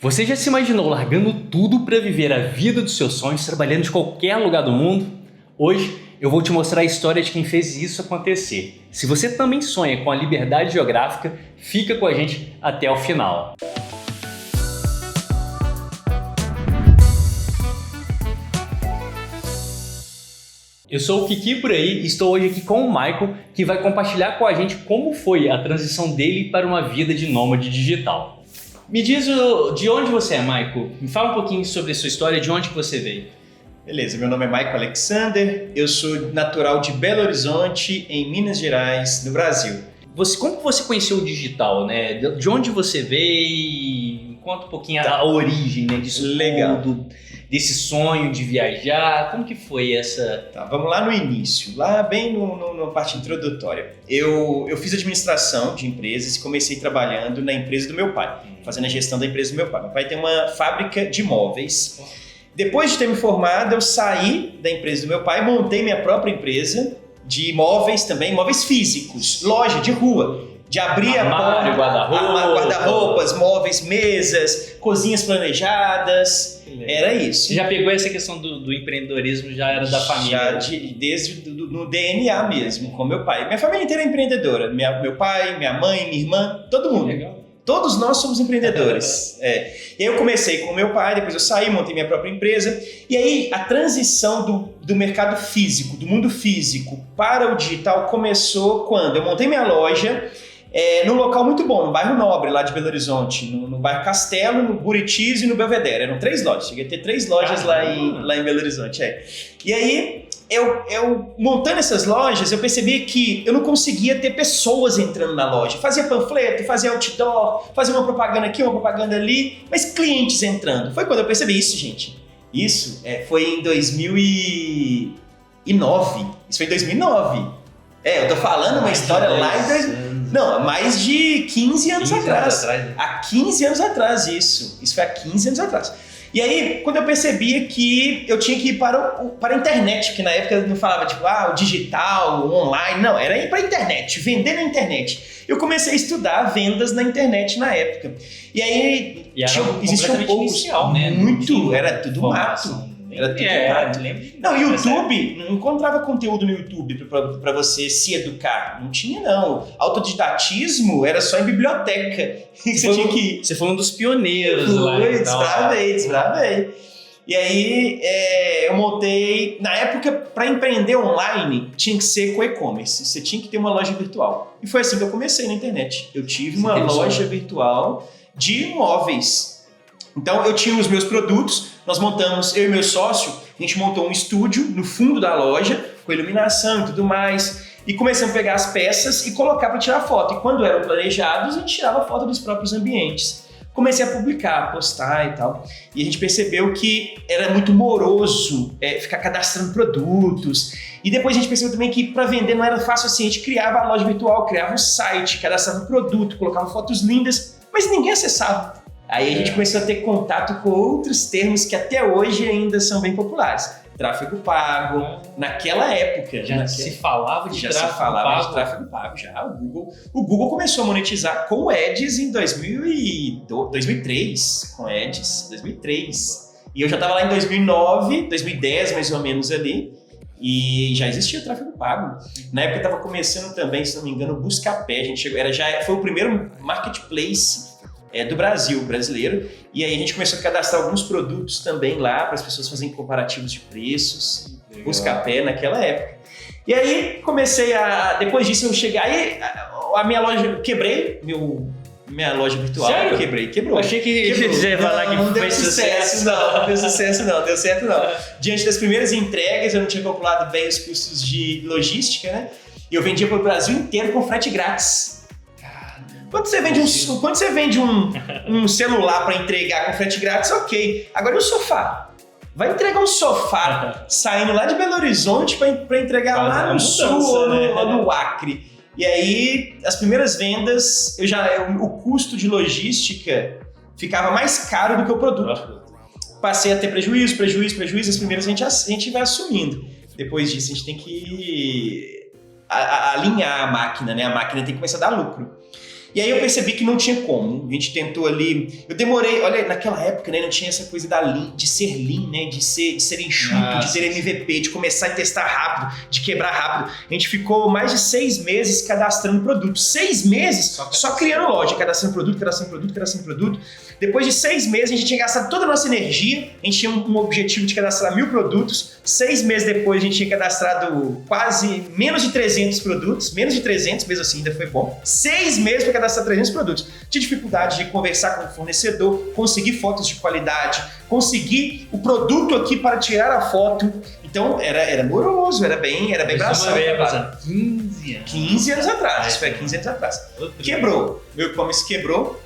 Você já se imaginou largando tudo para viver a vida dos seus sonhos, trabalhando de qualquer lugar do mundo? Hoje eu vou te mostrar a história de quem fez isso acontecer. Se você também sonha com a liberdade geográfica, fica com a gente até o final. Eu sou o Kiki por aí e estou hoje aqui com o Michael, que vai compartilhar com a gente como foi a transição dele para uma vida de nômade digital. Me diz de onde você é, Michael? Me fala um pouquinho sobre a sua história, de onde que você veio. Beleza, meu nome é Michael Alexander, eu sou natural de Belo Horizonte, em Minas Gerais, no Brasil. Como você conheceu o digital, né? De onde você veio? Conta um pouquinho a origem, né, disso tudo, desse sonho de viajar. Como que foi essa... Tá, vamos lá no início, lá bem na parte introdutória. Eu fiz administração de empresas e comecei trabalhando na empresa do meu pai, fazendo a gestão da empresa do meu pai. Meu pai tem uma fábrica de móveis. Depois de ter me formado, eu saí da empresa do meu pai, montei minha própria empresa de móveis também, móveis físicos, loja de rua. De abrir armário, guarda-roupas, móveis, mesas, cozinhas planejadas, era isso. Você já pegou essa questão do empreendedorismo, já era da família? Já desde no DNA mesmo, com meu pai. Minha família inteira é empreendedora, meu pai, minha mãe, minha irmã, todo mundo. Legal. Todos nós somos empreendedores. E aí eu comecei com meu pai, depois eu saí, montei minha própria empresa. E aí a transição do mercado físico, do mundo físico para o digital começou quando eu montei minha loja num local muito bom, no bairro Nobre, lá de Belo Horizonte, no bairro Castelo, no Buritis e no Belvedere. Eram 3 lojas, cheguei a ter 3 lojas lá em Belo Horizonte. E aí, eu montando essas lojas, eu percebi que eu não conseguia ter pessoas entrando na loja. Fazia panfleto, fazia outdoor, fazia uma propaganda aqui, uma propaganda ali, mas clientes entrando. Foi quando eu percebi isso, gente. Isso foi em 2009. Isso foi em 2009. Eu tô falando uma história lá em 2000. Não, mais de 15 anos atrás. Há 15 anos atrás, isso. Isso foi há 15 anos atrás. E aí, quando eu percebia que eu tinha que ir para a internet, porque na época eu não falava tipo, o digital, o online, não, era ir para a internet, vender na internet. Eu comecei a estudar vendas na internet na época. E aí, existiam poucos, inicial, né? Muito, era tudo mato. Era tudo mato. Não, YouTube, não encontrava conteúdo no YouTube para você se educar. Não tinha, não. Autodidatismo era só em biblioteca. Você foi um dos pioneiros lá. Desbravei. E aí, eu montei... Na época, para empreender online, tinha que ser com e-commerce. Você tinha que ter uma loja virtual. E foi assim que eu comecei na internet. Eu tive uma loja virtual de móveis. Então, eu tinha os meus produtos, nós montamos, eu e meu sócio, a gente montou um estúdio no fundo da loja, com iluminação e tudo mais, e começamos a pegar as peças e colocar para tirar foto. E quando eram planejados, a gente tirava foto dos próprios ambientes. Comecei a publicar, postar e tal. E a gente percebeu que era muito moroso ficar cadastrando produtos. E depois a gente percebeu também que para vender não era fácil assim. A gente criava a loja virtual, criava um site, cadastrava o produto, colocava fotos lindas, mas ninguém acessava. Aí a gente começou a ter contato com outros termos que até hoje ainda são bem populares. Tráfego pago, naquela época. Se falava de tráfego pago já. O Google começou a monetizar com Ads em 2003. Com Ads, 2003. E eu já estava lá em 2009, 2010 mais ou menos ali. E já existia o tráfego pago. Na época estava começando também, se não me engano, o Buscapé. A gente chegou, foi o primeiro marketplace do Brasil, brasileiro, e aí a gente começou a cadastrar alguns produtos também lá para as pessoas fazerem comparativos de preços, Buscapé naquela época. E aí depois disso eu cheguei, aí a minha loja, quebrei minha loja virtual. Sério? Quebrou. Achei que você ia falar que não foi deu sucesso. Não deu sucesso não, deu certo não. Diante das primeiras entregas, eu não tinha calculado bem os custos de logística, né? E eu vendia para o Brasil inteiro com frete grátis. Quando você vende um celular para entregar com frete grátis, ok. Agora e o sofá? Vai entregar um sofá saindo lá de Belo Horizonte para entregar lá no sul ou no Acre. E aí, as primeiras vendas, o custo de logística ficava mais caro do que o produto. Passei a ter prejuízo. As primeiras a gente vai assumindo. Depois disso, a gente tem que alinhar a máquina, né? A máquina tem que começar a dar lucro. E aí eu percebi que não tinha como. A gente tentou ali. Eu demorei, olha, naquela época, né, não tinha essa coisa da lean, de ser lean, né? De ser enxuto, de ter MVP, de começar a testar rápido, de quebrar rápido. A gente ficou mais de 6 meses cadastrando produto. 6 meses só criando loja, cadastrando produto. Depois de 6 meses, a gente tinha gastado toda a nossa energia. A gente tinha um objetivo de cadastrar 1.000 produtos. 6 meses depois, a gente tinha cadastrado quase menos de 300 produtos. Menos de 300, mesmo assim, ainda foi bom. 6 meses para cadastrar 300 produtos. Tinha dificuldade de conversar com o fornecedor, conseguir fotos de qualidade, conseguir o produto aqui para tirar a foto. Então, era moroso, era bem braçal. 15 anos. 15 anos atrás, isso foi 15 anos atrás. Quebrou. Meu e-commerce quebrou.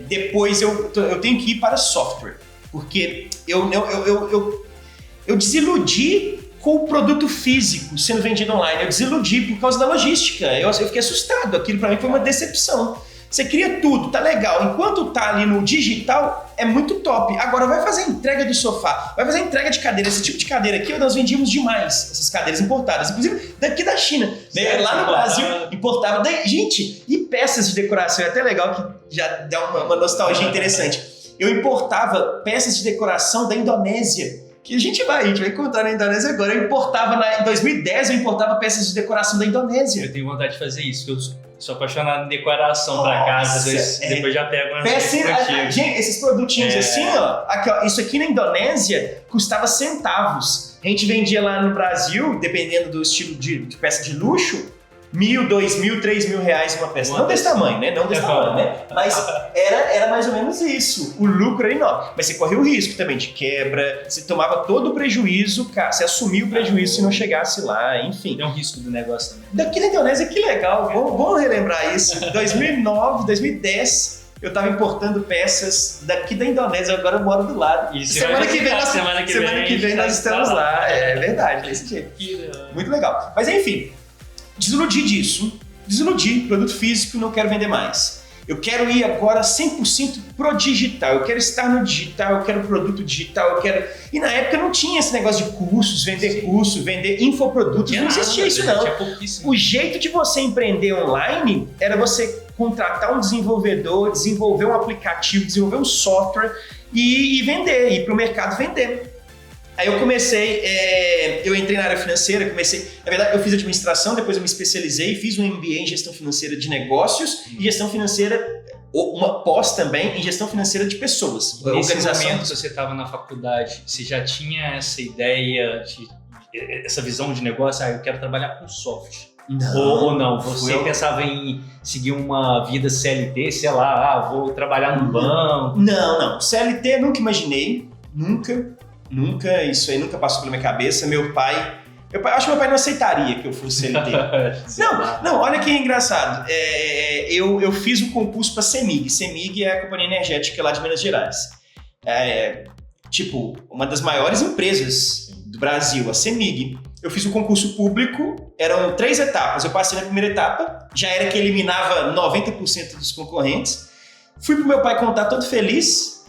Depois eu tenho que ir para software, porque eu desiludi com o produto físico sendo vendido online. Eu desiludi por causa da logística. Eu fiquei assustado. Aquilo para mim foi uma decepção. Você cria tudo, tá legal. Enquanto tá ali no digital, é muito top. Agora vai fazer a entrega do sofá, vai fazer a entrega de cadeira. Esse tipo de cadeira aqui, nós vendíamos demais, essas cadeiras importadas. Inclusive daqui da China. Lá no Brasil, importava. Gente, e peças de decoração. É até legal que já dá uma nostalgia interessante. Eu importava peças de decoração da Indonésia. Que a gente vai encontrar na Indonésia agora. Em 2010, eu importava peças de decoração da Indonésia. Eu tenho vontade de fazer isso, porque eu sou apaixonado em decoração pra casa, às vezes depois já pego umas gente, esses produtinhos assim, ó, isso aqui na Indonésia custava centavos. A gente vendia lá no Brasil, dependendo do estilo de peça de luxo, 1.000, 2.000, 3.000 reais uma peça. Não desse tamanho, né? Não desse tamanho, né? Mas era mais ou menos isso. O lucro era enorme. Mas você corria o risco também de quebra, você tomava todo o prejuízo, você assumia o prejuízo se não chegasse lá, enfim. É um risco do negócio também. Daqui na Indonésia, que legal. Vamos relembrar isso. 2009, 2010... Eu tava importando peças daqui da Indonésia, agora eu moro do lado. Semana que vem nós estamos lá. É verdade, desse jeito. Muito legal. Mas enfim, desiludi disso. Desiludi, produto físico, não quero vender mais. Eu quero ir agora 100% pro digital. Eu quero estar no digital, eu quero produto digital, eu quero... E na época não tinha esse negócio de cursos, vender curso, vender infoprodutos. Não existia isso, não. O jeito de você empreender online era você contratar um desenvolvedor, desenvolver um aplicativo, desenvolver um software e vender, ir pro mercado vender. Aí eu comecei, eu entrei na área financeira, na verdade eu fiz administração, depois eu me especializei, fiz um MBA em gestão financeira de negócios e gestão financeira, uma pós também em gestão financeira de pessoas. Nesse momento você estava na faculdade, você já tinha essa ideia, essa visão de negócio, eu quero trabalhar com software. Ou não, você pensava em seguir uma vida CLT, sei lá, vou trabalhar no banco? Não, CLT eu nunca imaginei, nunca, isso aí nunca passou pela minha cabeça. Meu pai, acho que meu pai não aceitaria que eu fosse CLT. Não, olha que engraçado, eu fiz um concurso para CEMIG. CEMIG é a companhia energética lá de Minas Gerais. Uma das maiores empresas do Brasil, a CEMIG. Eu fiz um concurso público, eram 3 etapas. Eu passei na primeira etapa, já era que eliminava 90% dos concorrentes. Fui pro meu pai contar todo feliz.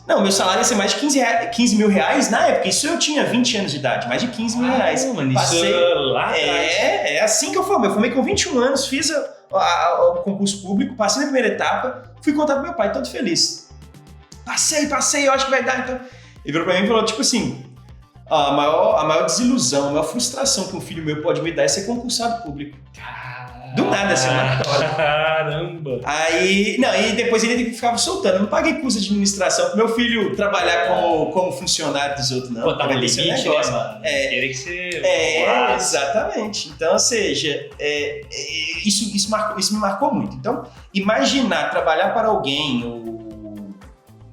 Não, meu salário ia ser mais de 15 mil reais na época. Isso eu tinha 20 anos de idade, mais de 15 mil reais. Mano, passei lá atrás. É assim que eu formei. Eu formei com 21 anos, fiz o concurso público, passei na primeira etapa, fui contar pro meu pai todo feliz. Passei, eu acho que vai dar. Então. Ele virou pra mim e falou, tipo assim... A maior desilusão, a maior frustração que um filho meu pode me dar é ser concursado público. Do nada, assim, na hora. Caramba! E depois ele ficava soltando. Eu não paguei curso de administração pro meu filho trabalhar como funcionário dos outros, não. Pô, tava limite, né, mano? Teria que ser... Exatamente. Então, ou seja, isso me marcou muito. Então, imaginar trabalhar para alguém,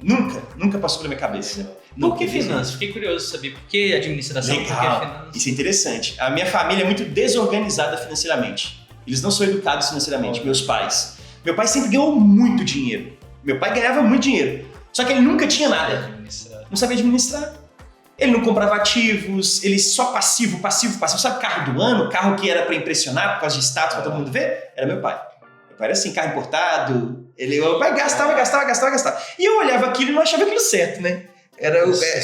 nunca passou pela minha cabeça. Por que finanças? Fiquei curioso de saber por que administração, por que finanças. Isso é interessante. A minha família é muito desorganizada financeiramente. Eles não são educados financeiramente, meus pais. Meu pai sempre ganhou muito dinheiro. Meu pai ganhava muito dinheiro. Só que ele nunca tinha nada. Não sabia administrar. Ele não comprava ativos, ele só passivo. Sabe carro do ano? Carro que era pra impressionar por causa de status pra todo mundo ver? Era meu pai. Meu pai era assim, carro importado. Meu pai gastava. E eu olhava aquilo e não achava aquilo certo, né?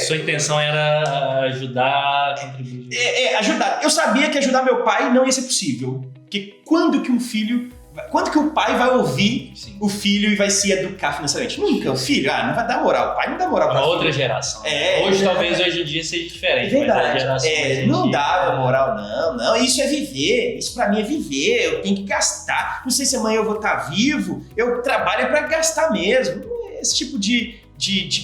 Sua intenção era ajudar, contribuir. Ajudar. Eu sabia que ajudar meu pai não ia ser possível. Porque quando que um filho Quando que o pai vai ouvir Sim. o filho e vai se educar financeiramente? Nunca. O filho, não vai dar moral. O pai não dá moral pra Uma filho. outra geração. Hoje Talvez hoje em dia seja diferente. É verdade. Mas a geração hoje em Não dia, dava moral, não. Isso é viver. Isso pra mim é viver. Eu tenho que gastar. Não sei se amanhã eu vou estar vivo. Eu trabalho pra gastar mesmo. Esse tipo de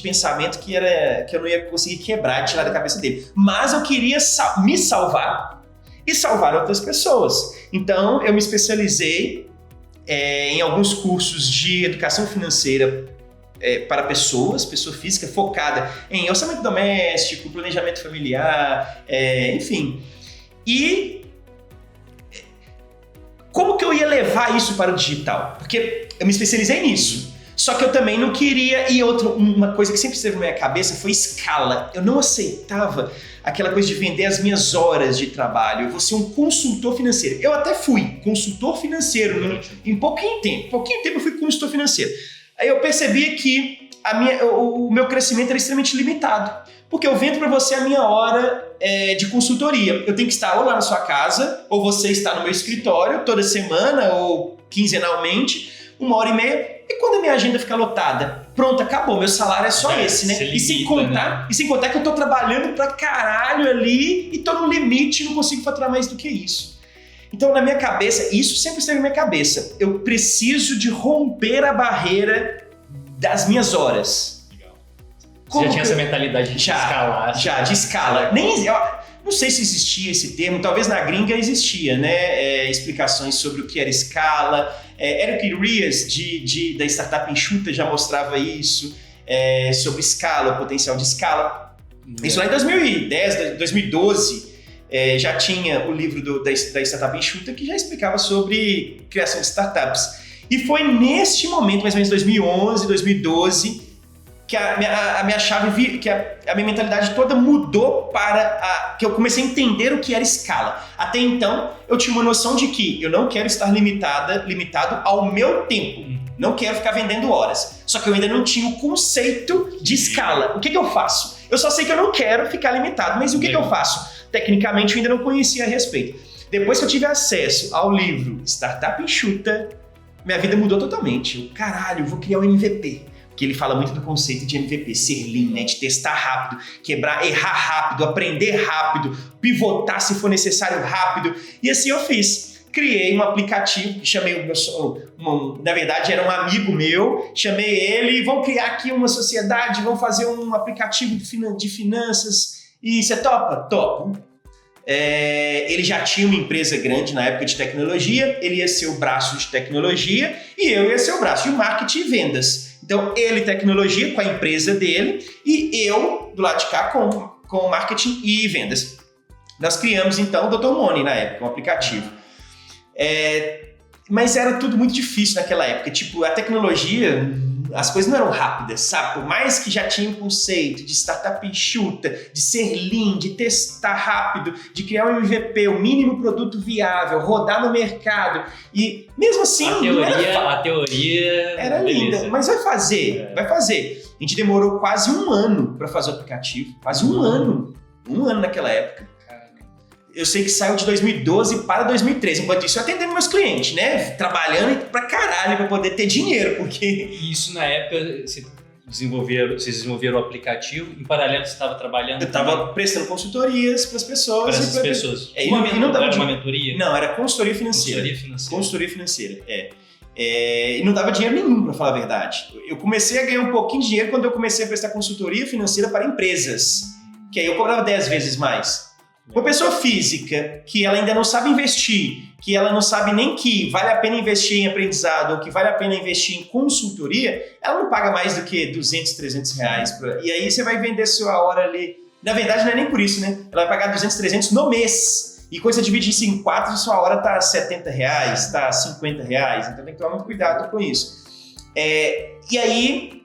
pensamento que eu não ia conseguir quebrar, tirar da cabeça dele. Mas eu queria me salvar e salvar outras pessoas. Então, eu me especializei em alguns cursos de educação financeira para pessoa física, focada em orçamento doméstico, planejamento familiar, enfim. E como que eu ia levar isso para o digital? Porque eu me especializei nisso. Só que eu também não queria... E uma coisa que sempre esteve na minha cabeça foi escala. Eu não aceitava aquela coisa de vender as minhas horas de trabalho. Eu vou ser um consultor financeiro. Eu até fui consultor financeiro em pouquinho tempo. Eu fui consultor financeiro. Aí eu percebia que o meu crescimento era extremamente limitado. Porque eu vendo para você a minha hora de consultoria. Eu tenho que estar ou lá na sua casa, ou você está no meu escritório toda semana ou quinzenalmente, 1h30. E quando a minha agenda fica lotada, pronto, acabou, meu salário é só esse, né? Limita, e sem contar que eu tô trabalhando pra caralho ali e tô no limite e não consigo faturar mais do que isso. Então, na minha cabeça, isso sempre esteve na minha cabeça. Eu preciso de romper a barreira das minhas horas. Legal. Você já tinha essa mentalidade de escalar? Já, de escala. Não sei se existia esse termo, talvez na gringa existia, né? Explicações sobre o que era escala. Eric Ries, da Startup Enxuta, já mostrava isso, sobre escala, o potencial de escala. Isso lá em 2010, 2012, já tinha o livro da Startup Enxuta que já explicava sobre criação de startups. E foi neste momento, mais ou menos 2011, 2012, que a minha chave, que a minha mentalidade toda mudou que eu comecei a entender o que era escala. Até então, eu tinha uma noção de que eu não quero estar limitado ao meu tempo. Não quero ficar vendendo horas. Só que eu ainda não tinha o conceito de escala. O que eu faço? Eu só sei que eu não quero ficar limitado, mas o que eu faço? Tecnicamente, eu ainda não conhecia a respeito. Depois que eu tive acesso ao livro Startup Enxuta, minha vida mudou totalmente. Eu vou criar um MVP. Que ele fala muito do conceito de MVP, ser lean, né? De testar rápido, errar rápido, aprender rápido, pivotar se for necessário rápido. E assim eu fiz. Criei um aplicativo, chamei na verdade era um amigo meu, chamei ele, vamos criar aqui uma sociedade, vamos fazer um aplicativo de finanças. E você topa? Topo. Ele já tinha uma empresa grande na época de tecnologia, ele ia ser o braço de tecnologia e eu ia ser o braço de marketing e vendas. Então, ele tecnologia com a empresa dele e eu do lado de cá com marketing e vendas. Nós criamos então o Dr. Money na época, um aplicativo. Mas era tudo muito difícil naquela época. Tipo, a tecnologia, as coisas não eram rápidas, sabe? Por mais que já tinha um conceito de startup enxuta, de ser lean, de testar rápido, de criar um MVP, o mínimo produto viável, rodar no mercado. E mesmo assim... A teoria era linda, mas vai fazer. A gente demorou quase um ano para fazer o aplicativo. Quase um ano. Um ano naquela época. Eu sei que saiu de 2012 para 2013. Enquanto isso, eu atendendo meus clientes, né? Trabalhando pra caralho pra poder ter dinheiro, porque... Isso na época, vocês desenvolveram o aplicativo, em paralelo você estava trabalhando... Eu estava prestando consultorias pras pessoas. Para essas pessoas. Era uma mentoria? Não, era consultoria financeira. Consultoria financeira, e não dava dinheiro nenhum, pra falar a verdade. Eu comecei a ganhar um pouquinho de dinheiro quando eu comecei a prestar consultoria financeira para empresas. Que aí eu cobrava 10 vezes mais. Uma pessoa física que ela ainda não sabe investir, que ela não sabe nem que vale a pena investir em aprendizado ou que vale a pena investir em consultoria, ela não paga mais do que 200, 300 reais. E aí você vai vender sua hora ali. Na verdade, não é nem por isso, né? Ela vai pagar 200, 300 no mês. E quando você divide isso em 4, sua hora tá 70 reais, tá 50 reais. Então tem que tomar muito cuidado com isso. E aí...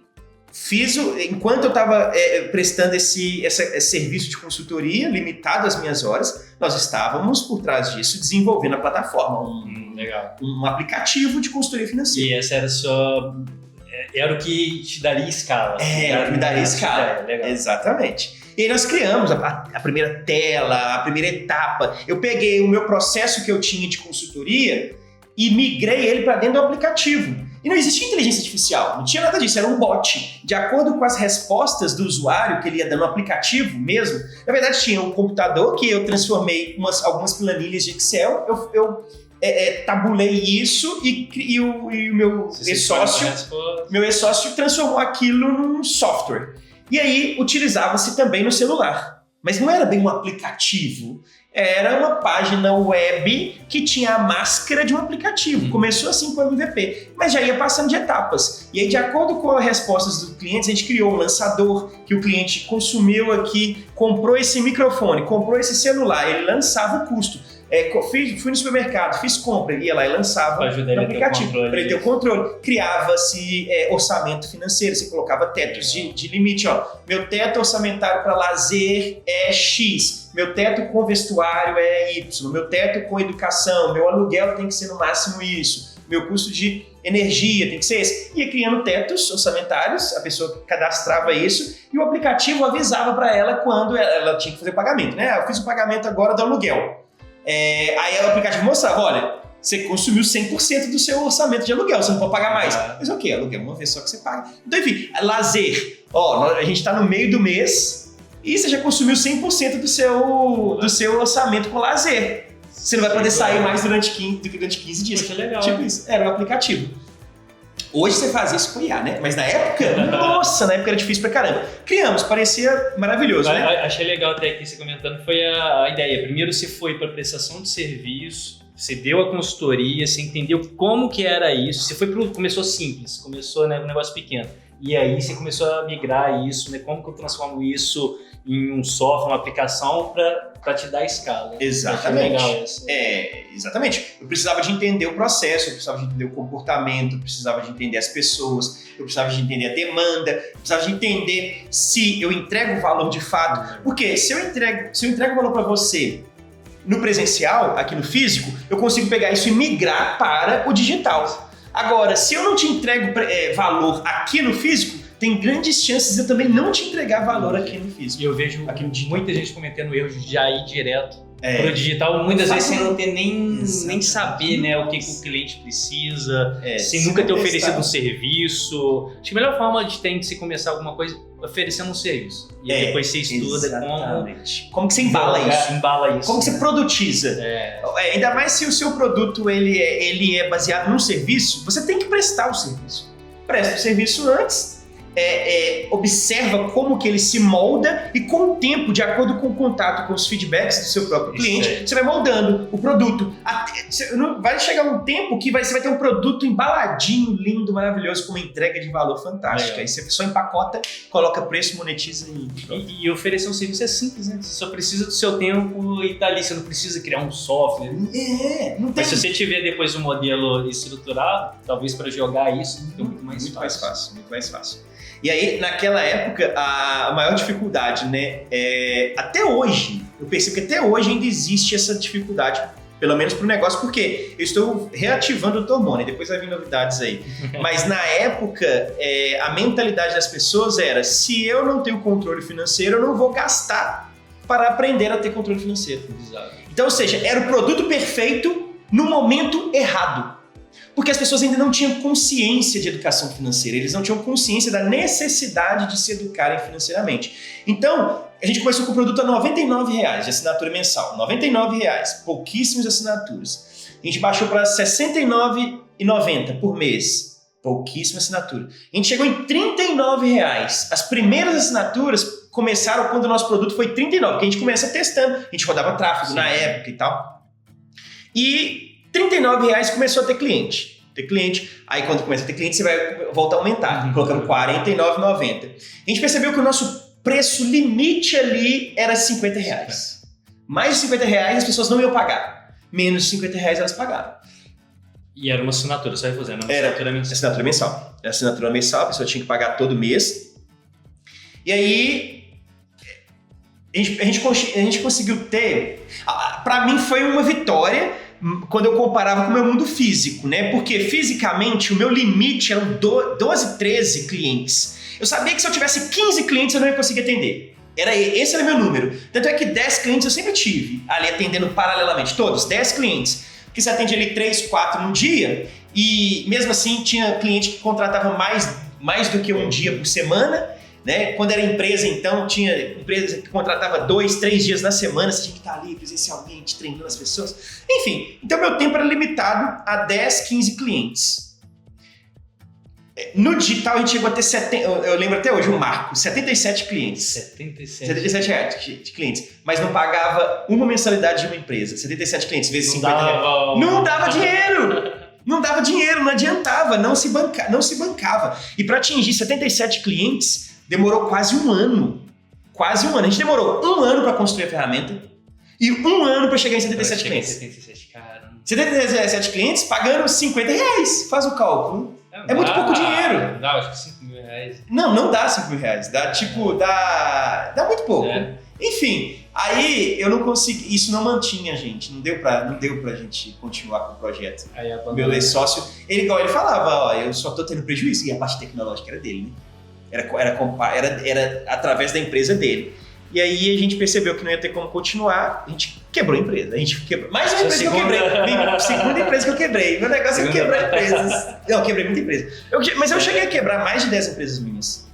enquanto eu estava prestando esse serviço de consultoria limitado às minhas horas, nós estávamos por trás disso desenvolvendo a plataforma, um aplicativo de consultoria financeira. E essa era o que te daria escala. Era o que me daria escala, exatamente. E aí nós criamos a primeira tela, a primeira etapa. Eu peguei o meu processo que eu tinha de consultoria e migrei ele para dentro do aplicativo. E não existia inteligência artificial, não tinha nada disso, era um bot. De acordo com as respostas do usuário, que ele ia dando no aplicativo mesmo, na verdade tinha um computador que eu transformei algumas planilhas de Excel, eu tabulei isso e o meu ex-sócio transformou aquilo num software. E aí utilizava-se também no celular. Mas não era bem um aplicativo, era uma página web que tinha a máscara de um aplicativo. Começou assim com o MVP, mas já ia passando de etapas. E aí, de acordo com as respostas dos clientes, a gente criou um lançador que o cliente consumiu aqui, comprou esse microfone, comprou esse celular, ele lançava o custo. Fui no supermercado, fiz compra, ia lá e lançava no aplicativo para ele ter o controle. Criava-se orçamento financeiro, você colocava tetos de limite. Ó, meu teto orçamentário para lazer é X, meu teto com vestuário é Y, meu teto com educação, meu aluguel tem que ser no máximo isso, meu custo de energia tem que ser esse. Ia criando tetos orçamentários, a pessoa cadastrava isso e o aplicativo avisava para ela quando ela tinha que fazer o pagamento. Né? Eu fiz o pagamento agora do aluguel. Aí o aplicativo mostrava, olha, você consumiu 100% do seu orçamento de aluguel, você não pode pagar mais. Mas ok, aluguel uma vez só que você paga. Então, enfim, lazer. Ó, a gente está no meio do mês e você já consumiu 100% do seu orçamento com lazer. Você não vai poder sair mais durante 15 dias. Poxa, legal. Tipo isso, era um aplicativo. Hoje você faz isso com IA, né? Mas na época, nossa, na época era difícil pra caramba. Criamos, parecia maravilhoso, né? Achei legal até aqui você comentando, foi a ideia. Primeiro você foi para prestação de serviço, você deu a consultoria, você entendeu como que era isso, você começou simples, começou, né, um negócio pequeno. E aí você começou a migrar isso, né? Como que eu transformo isso em um software, uma aplicação para te dar escala. Exatamente. Legal isso. Exatamente. Eu precisava de entender o processo, eu precisava de entender o comportamento, eu precisava de entender as pessoas, eu precisava de entender a demanda, eu precisava de entender se eu entrego valor de fato. Porque se eu entrego valor para você no presencial, aqui no físico, eu consigo pegar isso e migrar para o digital. Agora, se eu não te entrego valor aqui no físico, tem grandes chances de eu também não te entregar valor aqui no físico. E eu vejo muita gente cometendo erros de já ir direto pro digital, muitas vezes sem não ter nem saber, né, o que o cliente precisa, sem nunca ter oferecido um serviço. Acho que a melhor forma de se começar alguma coisa oferecendo um serviço. E aí depois você estuda como que você embala isso. Como que você produtiza. Ainda mais se o seu produto ele é baseado num serviço, você tem que prestar o serviço. Presta o serviço antes, observa como que ele se molda e com o tempo, de acordo com o contato, com os feedbacks do seu próprio cliente, você vai moldando o produto. Vai chegar um tempo que você vai ter um produto embaladinho, lindo, maravilhoso, com uma entrega de valor fantástica. Aí você só empacota, coloca preço, monetiza e oferecer um serviço é simples, né? Você só precisa do seu tempo e tá ali, você não precisa criar um software. Não tem. Mas se você tiver depois um modelo estruturado, talvez para jogar isso fica muito mais fácil. Muito mais fácil. E aí, naquela época, a maior dificuldade, né, até hoje, eu percebo que até hoje ainda existe essa dificuldade, pelo menos para o negócio, porque eu estou reativando o Tormone, depois vai vir novidades aí. Mas na época, a mentalidade das pessoas era, se eu não tenho controle financeiro, eu não vou gastar para aprender a ter controle financeiro. Exato. Então, ou seja, era o produto perfeito no momento errado. Porque as pessoas ainda não tinham consciência de educação financeira, eles não tinham consciência da necessidade de se educarem financeiramente. Então, a gente começou com o produto a R$99 de assinatura mensal, R$99, pouquíssimas assinaturas. A gente baixou para R$69,90 por mês, pouquíssima assinatura. A gente chegou em R$39. As primeiras assinaturas começaram quando o nosso produto foi R$39, porque a gente começa testando, a gente rodava tráfego na época e tal. E R$39 começou a ter cliente. Aí quando começa a ter cliente, você vai voltar a aumentar. Colocamos R$49,90. A gente percebeu que o nosso preço limite ali era R$50. Mais de R$50 as pessoas não iam pagar. Menos de R$50 elas pagaram. E era uma assinatura, você vai fazendo? Assinatura mensal. Era assinatura mensal, a pessoa tinha que pagar todo mês. E aí, a gente conseguiu ter... Para mim foi uma vitória quando eu comparava com o meu mundo físico, né? Porque fisicamente o meu limite eram 12, 13 clientes. Eu sabia que se eu tivesse 15 clientes eu não ia conseguir atender. Esse era o meu número. Tanto é que 10 clientes eu sempre tive ali atendendo paralelamente, todos, 10 clientes. Porque você atende ali 3, 4 no dia, e mesmo assim tinha cliente que contratava mais do que um dia por semana, né? Quando era empresa, então, tinha empresa que contratava 2, 3 dias na semana, você tinha que estar ali presencialmente, treinando as pessoas. Enfim, então meu tempo era limitado a 10, 15 clientes. No digital a gente chegou a ter, eu lembro até hoje, um marco, 77 clientes. 77 reais de clientes. Mas não pagava uma mensalidade de uma empresa. 77 clientes vezes 50 reais. Não dava dinheiro! Não dava dinheiro, não adiantava, não se bancava. E para atingir 77 clientes, demorou quase um ano. Quase um ano. A gente demorou um ano para construir a ferramenta e um ano para chegar em 77 clientes. 77, caramba. 77 clientes pagando 50 reais. Faz o cálculo. É muito pouco dinheiro. Dá, acho que 5 mil reais. Não dá 5 mil reais. Dá dá muito pouco. Enfim, aí eu não consegui. Isso não mantinha a gente. Não deu pra gente continuar com o projeto. Aí meu ex-sócio, ele falava, eu só tô tendo prejuízo. E a parte tecnológica era dele, né? Era através da empresa dele. E aí a gente percebeu que não ia ter como continuar, a gente quebrou a empresa. Mais uma empresa que eu quebrei. Segunda empresa que eu quebrei. Meu negócio é quebrar empresas. Não, eu quebrei muita empresa. Mas eu cheguei a quebrar mais de 10 empresas minhas.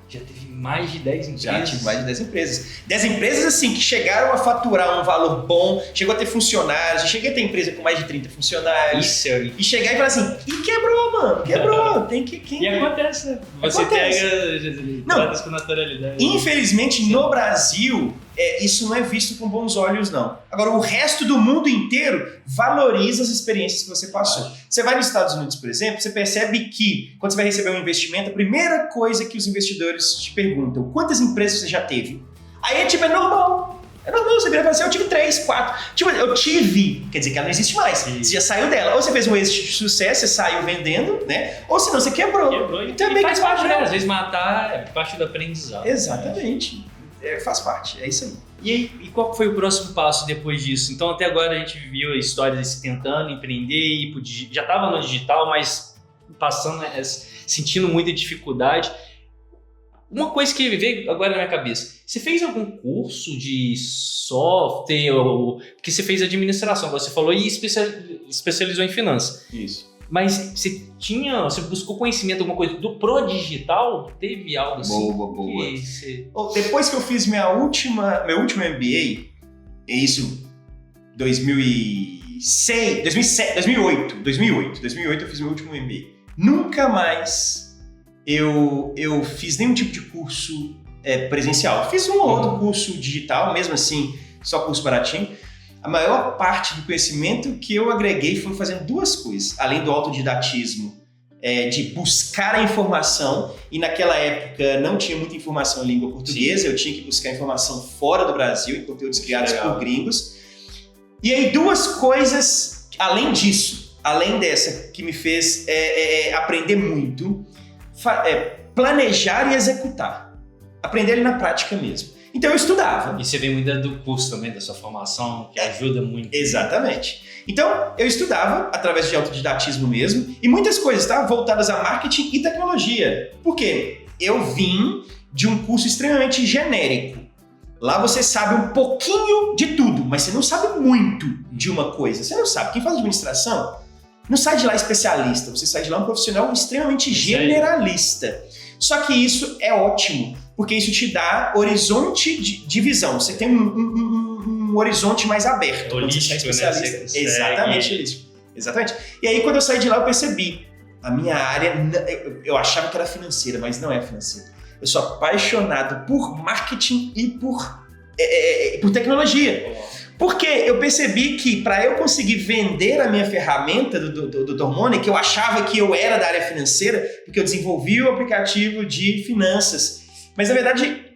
Já teve mais de 10 empresas? Já tive mais de 10 empresas. 10 empresas, assim, que chegaram a faturar um valor bom, chegou a ter funcionários, cheguei a ter empresa com mais de 30 funcionários. Isso, e chegar e falar assim, e quebrou, mano, quebrou, tem que... E acontece, você pega com naturalidade. Infelizmente, no Brasil, isso não é visto com bons olhos, não. Agora, o resto do mundo inteiro valoriza as experiências que você passou. Você vai nos Estados Unidos, por exemplo, você percebe que, quando você vai receber um investimento, a primeira coisa que os investidores te perguntam, quantas empresas você já teve? Aí, é normal. É normal, você vira e fala assim, eu tive 3, 4. Eu tive, quer dizer que ela não existe mais. Você já saiu dela. Ou você fez um êxito de sucesso, você saiu vendendo, né? Ou senão você quebrou. E também faz parte, né? Às vezes matar é parte do aprendizado. Exatamente. Faz parte, é isso aí. E aí, qual foi o próximo passo depois disso? Então, até agora a gente viu histórias de se tentando empreender, já estava no digital, mas passando, sentindo muita dificuldade. Uma coisa que veio agora na minha cabeça, você fez algum curso de software, porque você fez administração, você falou, e especializou em finanças. Isso. Mas você buscou conhecimento, alguma coisa do Prodigital? Teve algo assim? Boa. Depois que eu fiz meu último MBA, isso 2008 eu fiz meu último MBA. Nunca mais eu fiz nenhum tipo de curso presencial. Fiz um ou outro curso digital, mesmo assim, só curso baratinho. A maior parte do conhecimento que eu agreguei foi fazendo duas coisas, além do autodidatismo, de buscar a informação, e naquela época não tinha muita informação em língua portuguesa, eu tinha que buscar informação fora do Brasil, em conteúdos criados por gringos. E aí duas coisas, além disso, além dessa, que me fez aprender muito, planejar e executar. Aprender ali na prática mesmo. Então eu estudava. E você vem muito do curso também, da sua formação, que ajuda muito. Exatamente. Então eu estudava através de autodidatismo mesmo, e muitas coisas voltadas a marketing e tecnologia. Por quê? Eu vim de um curso extremamente genérico. Lá você sabe um pouquinho de tudo, mas você não sabe muito de uma coisa. Você não sabe. Quem faz administração não sai de lá especialista, você sai de lá um profissional extremamente generalista. Só que isso é ótimo, porque isso te dá horizonte de visão. Você tem um horizonte mais aberto. Holístico, quando você é especialista. Né? Exatamente, holístico. Exatamente. E aí, quando eu saí de lá, eu percebi. A minha área, eu achava que era financeira, mas não é financeira. Eu sou apaixonado por marketing e por tecnologia. Porque eu percebi que para eu conseguir vender a minha ferramenta do Tormone, que eu achava que eu era da área financeira, porque eu desenvolvi o aplicativo de finanças. Mas na verdade,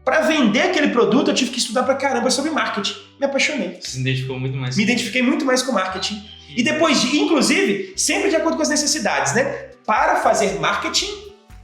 para vender aquele produto, eu tive que estudar pra caramba sobre marketing. Me apaixonei. Você se identificou muito mais. Me identifiquei muito mais com marketing. E depois, inclusive, sempre de acordo com as necessidades, né? Para fazer marketing,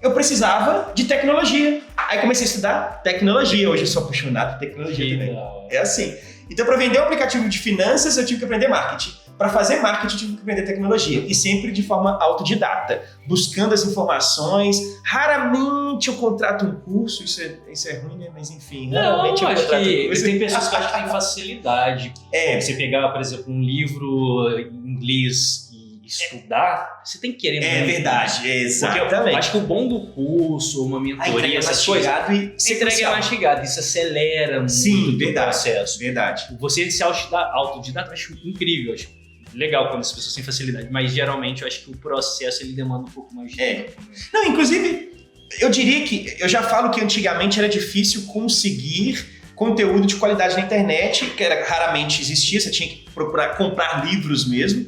eu precisava de tecnologia. Aí comecei a estudar tecnologia. Hoje eu sou apaixonado por tecnologia também. É assim. Então, para vender um aplicativo de finanças, eu tive que aprender marketing. Para fazer marketing, eu tive que aprender tecnologia. E sempre de forma autodidata, buscando as informações. Raramente eu contrato um curso, isso é ruim, né? Mas enfim, raramente eu contrato um curso. Tem pessoas que acham que tem facilidade. Você pegar, por exemplo, um livro em inglês e estudar, você tem que querer muito. É verdade, exatamente. Porque eu acho que o bom do curso, uma mentoria, essas coisas, você entrega mastigado, isso acelera muito o processo. Verdade. Você se autodidata, eu acho incrível, acho legal quando as pessoas têm facilidade, mas geralmente eu acho que o processo ele demanda um pouco mais de tempo. Não, inclusive, eu diria que, eu já falo que antigamente era difícil conseguir conteúdo de qualidade na internet, que raramente existia, você tinha que procurar comprar livros mesmo.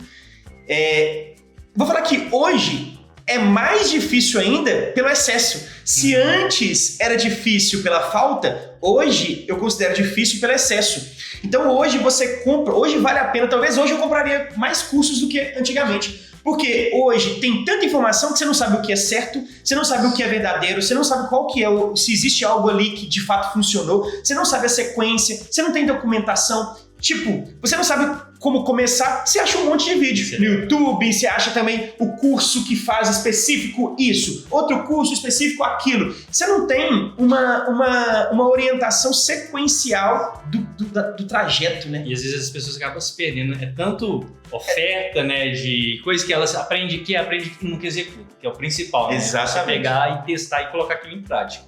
Vou falar que hoje é mais difícil ainda pelo excesso. Se antes era difícil pela falta, hoje eu considero difícil pelo excesso. Então hoje você compra, hoje vale a pena, talvez hoje eu compraria mais cursos do que antigamente. Porque hoje tem tanta informação que você não sabe o que é certo, você não sabe o que é verdadeiro, você não sabe qual que é se existe algo ali que de fato funcionou, você não sabe a sequência, você não tem documentação. Tipo, você não sabe como começar, você acha um monte de vídeo no YouTube, você acha também o curso que faz específico isso, outro curso específico aquilo. Você não tem uma orientação sequencial do trajeto, né? E às vezes as pessoas acabam se perdendo. É tanto oferta, né, de coisas que elas aprendem que nunca executam, que é o principal, né? Exatamente. Você pegar e testar e colocar aquilo em prática.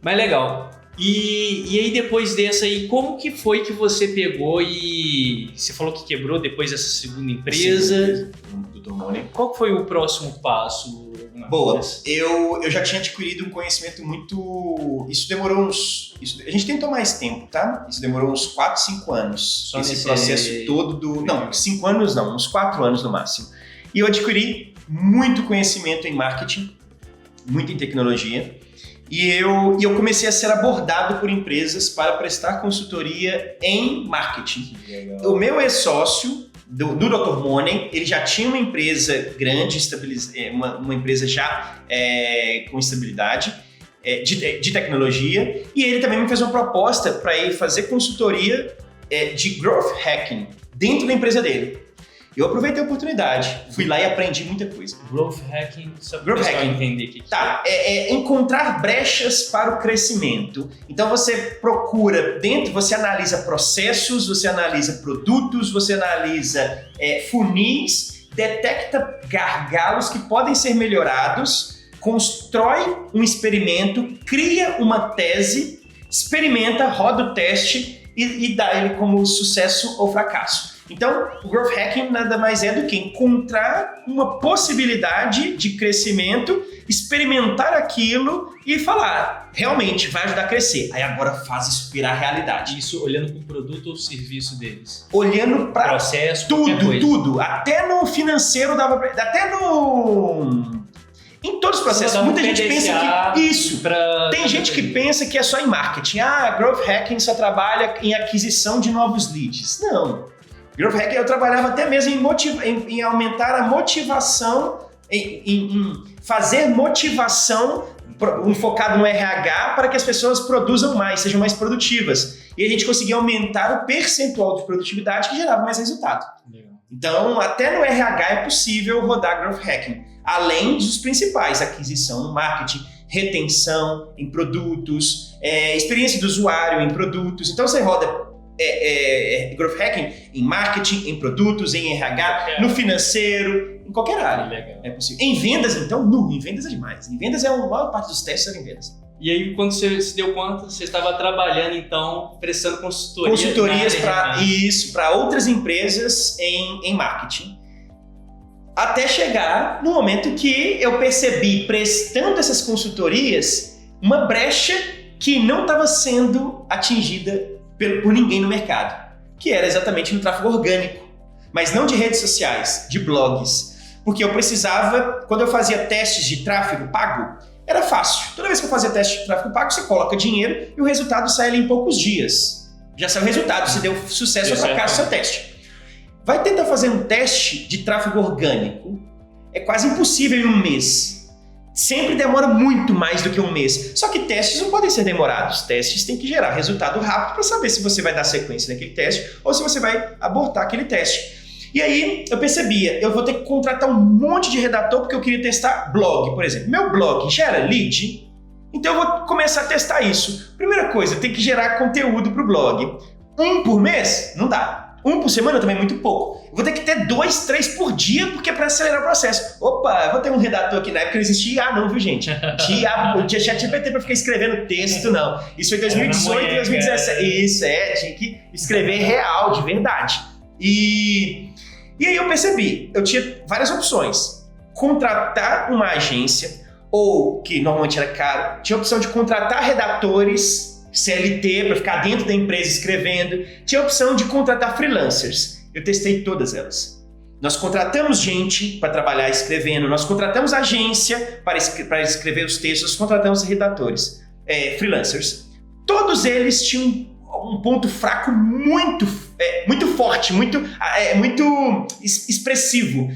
Mas legal. E aí depois dessa aí, como que foi que você pegou e... Você falou que quebrou depois dessa segunda empresa. Do Domone. Qual foi o próximo passo? Boa, eu já tinha adquirido um conhecimento muito... Isso demorou a gente tentou mais tempo, tá? Isso demorou uns 4, 5 anos. Só esse processo todo Não, 5 anos não, uns 4 anos no máximo. E eu adquiri muito conhecimento em marketing, muito em tecnologia. E eu comecei a ser abordado por empresas para prestar consultoria em marketing. O meu ex-sócio do Dr. Money, ele já tinha uma empresa grande, uma empresa já com estabilidade de tecnologia, e ele também me fez uma proposta para ir fazer consultoria de growth hacking dentro da empresa dele. Eu aproveitei a oportunidade, fui lá e aprendi muita coisa. Growth hacking, só para entender o que tá, é encontrar brechas para o crescimento. Então você procura dentro, você analisa processos, você analisa produtos, você analisa funis, detecta gargalos que podem ser melhorados, constrói um experimento, cria uma tese, experimenta, roda o teste e dá ele como sucesso ou fracasso. Então, o Growth Hacking nada mais é do que encontrar uma possibilidade de crescimento, experimentar aquilo e falar, realmente vai ajudar a crescer. Aí agora faz isso virar realidade. Isso olhando para o produto ou serviço deles? Olhando para processo, tudo. Até no financeiro dava pra... Até no... Em todos os processos, muita gente pensa que isso. Tem gente que pensa que é só em marketing. Growth Hacking só trabalha em aquisição de novos leads. Não. Growth Hacking eu trabalhava até mesmo em aumentar a motivação, em fazer motivação focado no RH para que as pessoas produzam mais, sejam mais produtivas. E a gente conseguia aumentar o percentual de produtividade que gerava mais resultado. Então, até no RH é possível rodar Growth Hacking. Além dos principais, aquisição, marketing, retenção em produtos, experiência do usuário em produtos. Então você roda Growth Hacking em marketing, em produtos, em RH, no financeiro, em qualquer área. Legal. É possível. Em vendas, então, em vendas é demais. Em vendas a maior parte dos testes eram em vendas. E aí, quando você se deu conta, você estava trabalhando, então, prestando consultorias para outras empresas em marketing. Até chegar no momento que eu percebi, prestando essas consultorias, uma brecha que não estava sendo atingida por ninguém no mercado, que era exatamente no tráfego orgânico, mas não de redes sociais, de blogs. Porque eu precisava, quando eu fazia testes de tráfego pago, era fácil. Toda vez que eu fazia teste de tráfego pago, você coloca dinheiro e o resultado sai ali em poucos dias. Já sai o resultado, se deu sucesso ou fracasso o seu teste. Vai tentar fazer um teste de tráfego orgânico. É quase impossível em um mês. sempre demora muito mais do que um mês. Só que testes não podem ser demorados. Testes têm que gerar resultado rápido para saber se você vai dar sequência naquele teste ou se você vai abortar aquele teste. E aí eu percebia, eu vou ter que contratar um monte de redator porque eu queria testar blog, por exemplo. Meu blog gera lead, então eu vou começar a testar isso. Primeira coisa, tem que gerar conteúdo para o blog. 1 por mês? Não dá. 1 por semana também é muito pouco. Eu vou ter que ter 2, 3 por dia, porque é para acelerar o processo. Opa, eu vou ter um redator aqui. Na época não existia IA não, viu, gente? Não tinha ChatGPT para ficar escrevendo texto, não. Isso foi em 2018 e 2017. Isso, tinha que escrever real, de verdade. E aí eu percebi, eu tinha várias opções. Contratar uma agência, ou, que normalmente era caro, tinha a opção de contratar redatores CLT para ficar dentro da empresa escrevendo, tinha a opção de contratar freelancers. Eu testei todas elas. Nós contratamos gente para trabalhar escrevendo, nós contratamos agência para escrever os textos, nós contratamos redatores, freelancers. Todos eles tinham um ponto fraco muito forte, muito expressivo.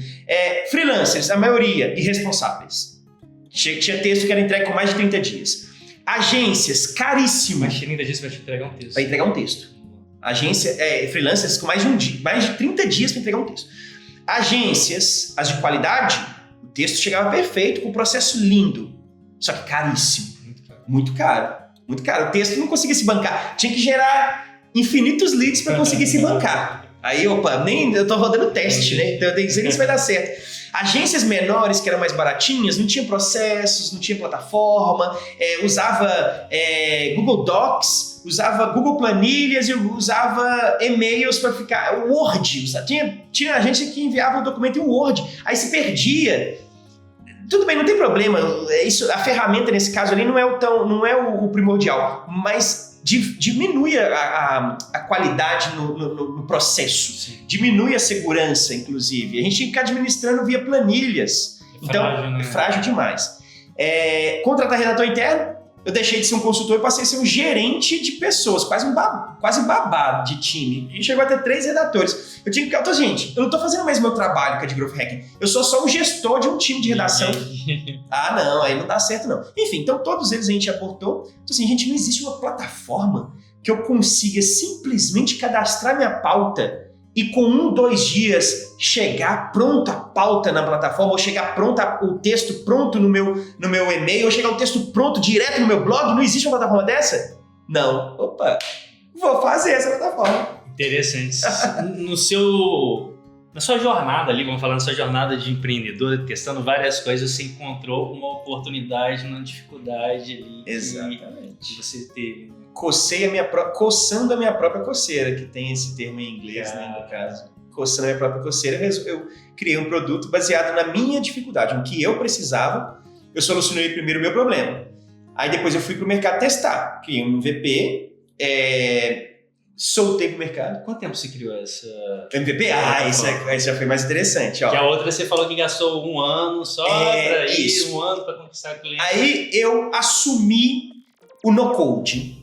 Freelancers, a maioria, irresponsáveis. Tinha texto que era entregue com mais de 30 dias. Agências, caríssimas. Mais de 30 dias para te entregar um texto. Para entregar um texto. Agência, freelancers com mais de 30 dias para entregar um texto. Agências, as de qualidade, o texto chegava perfeito, com um processo lindo. Só que caríssimo. Muito caro. Muito caro. O texto não conseguia se bancar. Tinha que gerar infinitos leads para conseguir se bancar. Aí, nem eu tô rodando teste, né? Então eu tenho que dizer que isso vai dar certo. Agências menores, que eram mais baratinhas, não tinha processos, não tinha plataforma, usava Google Docs, usava Google Planilhas e usava e-mails para ficar... Word, tinha agência que enviava o documento em Word, aí se perdia. Tudo bem, não tem problema, a ferramenta nesse caso ali não é o primordial, mas diminui a qualidade no processo, sim. Diminui a segurança, inclusive. A gente tem que ficar administrando via planilhas. É frágil demais. Contratar redator interno, eu deixei de ser um consultor e passei a ser um gerente de pessoas, quase babá de time. A gente chegou a ter 3 redatores. Gente, eu não estou fazendo mais meu trabalho que é de Growth Hacking. Eu sou só um gestor de um time de redação. Não, aí não dá certo não. Enfim, então todos eles a gente aportou. Então assim, gente, não existe uma plataforma que eu consiga simplesmente cadastrar minha pauta e com 1, 2 dias chegar pronta a pauta na plataforma, ou chegar o texto pronto no meu e-mail, ou chegar o texto pronto direto no meu blog. Não existe uma plataforma dessa? Não. Vou fazer essa plataforma. Interessante. Na sua jornada ali, vamos falar na sua jornada de empreendedor, testando várias coisas, você encontrou uma oportunidade, uma dificuldade ali. Exatamente. Que você teve. Coçando a minha própria coceira, que tem esse termo em inglês, né, no caso. Coçando a minha própria coceira, eu criei um produto baseado na minha dificuldade, no que eu precisava. Eu solucionei primeiro o meu problema. Aí depois eu fui pro mercado testar. Criei um MVP, soltei pro mercado. Quanto tempo você criou essa... MVP? Isso já foi mais interessante. Ó. Que a outra você falou que gastou 1 ano só pra ir, 1 ano pra conquistar o cliente. Aí eu assumi o no-code.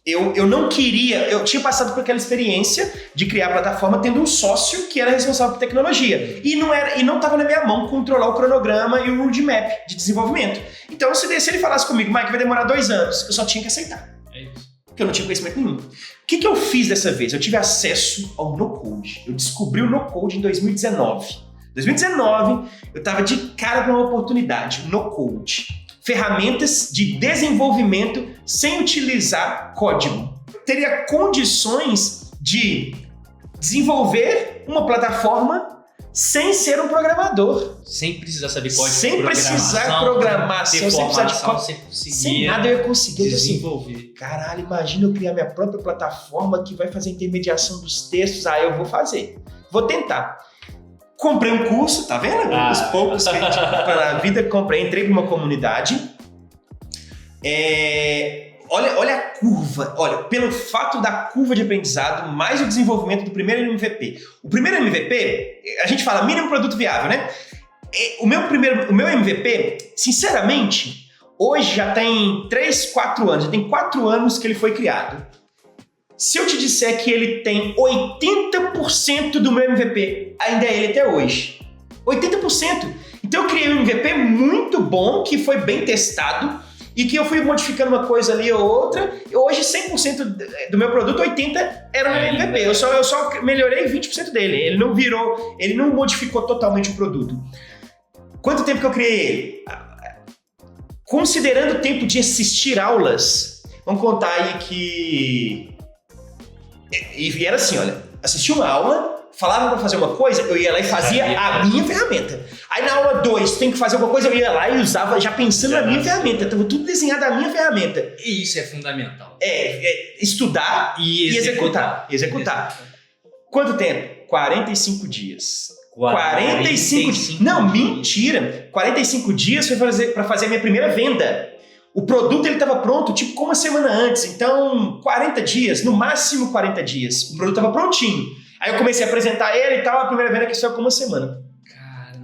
Eu não queria, eu tinha passado por aquela experiência de criar a plataforma tendo um sócio que era responsável por tecnologia. E não estava na minha mão controlar o cronograma e o roadmap de desenvolvimento. Então, se ele falasse comigo, Mike, vai demorar 2 anos, eu só tinha que aceitar. É isso. Porque eu não tinha conhecimento nenhum. O que eu fiz dessa vez? Eu tive acesso ao no-code. Eu descobri o no-code em 2019. Em 2019, eu estava de cara com uma oportunidade, no-code. Ferramentas de desenvolvimento sem utilizar código. Teria condições de desenvolver uma plataforma sem ser um programador. Sem precisar saber código. Sem precisar programação, sem precisar de código. Sem nada eu ia conseguir desenvolver. Caralho, imagina eu criar minha própria plataforma que vai fazer a intermediação dos textos. Eu vou fazer. Vou tentar. Comprei um curso, tá vendo? Os poucos que a gente compra na vida, entrei para uma comunidade. Olha a curva, pelo fato da curva de aprendizado, mais o desenvolvimento do primeiro MVP. O primeiro MVP, a gente fala mínimo produto viável, né? O meu MVP, sinceramente, hoje já tem 3, 4 anos, já tem 4 anos que ele foi criado. Se eu te disser que ele tem 80% do meu MVP, ainda é ele até hoje. 80%! Então eu criei um MVP muito bom, que foi bem testado, e que eu fui modificando uma coisa ali ou outra. Hoje 100% do meu produto, 80% era o meu MVP. Eu só melhorei 20% dele. Ele não modificou totalmente o produto. Quanto tempo que eu criei ele? Considerando o tempo de assistir aulas, vamos contar aí que... E era assim, olha, assisti uma aula, falavam pra fazer uma coisa, eu ia lá e fazia a minha ferramenta. Aí na aula 2, tem que fazer alguma coisa, eu ia lá e usava já pensando na minha ferramenta. Tava tudo desenhado na minha ferramenta. E isso é fundamental. Estudar e executar. Quanto tempo? 45 dias. 45 dias. Não, mentira. 45 dias foi para fazer a minha primeira venda. O produto ele estava pronto, tipo, com uma semana antes. Então, 40 dias, no máximo 40 dias. O produto estava prontinho. Aí eu comecei a apresentar ele e tal, a primeira venda que saiu com uma semana.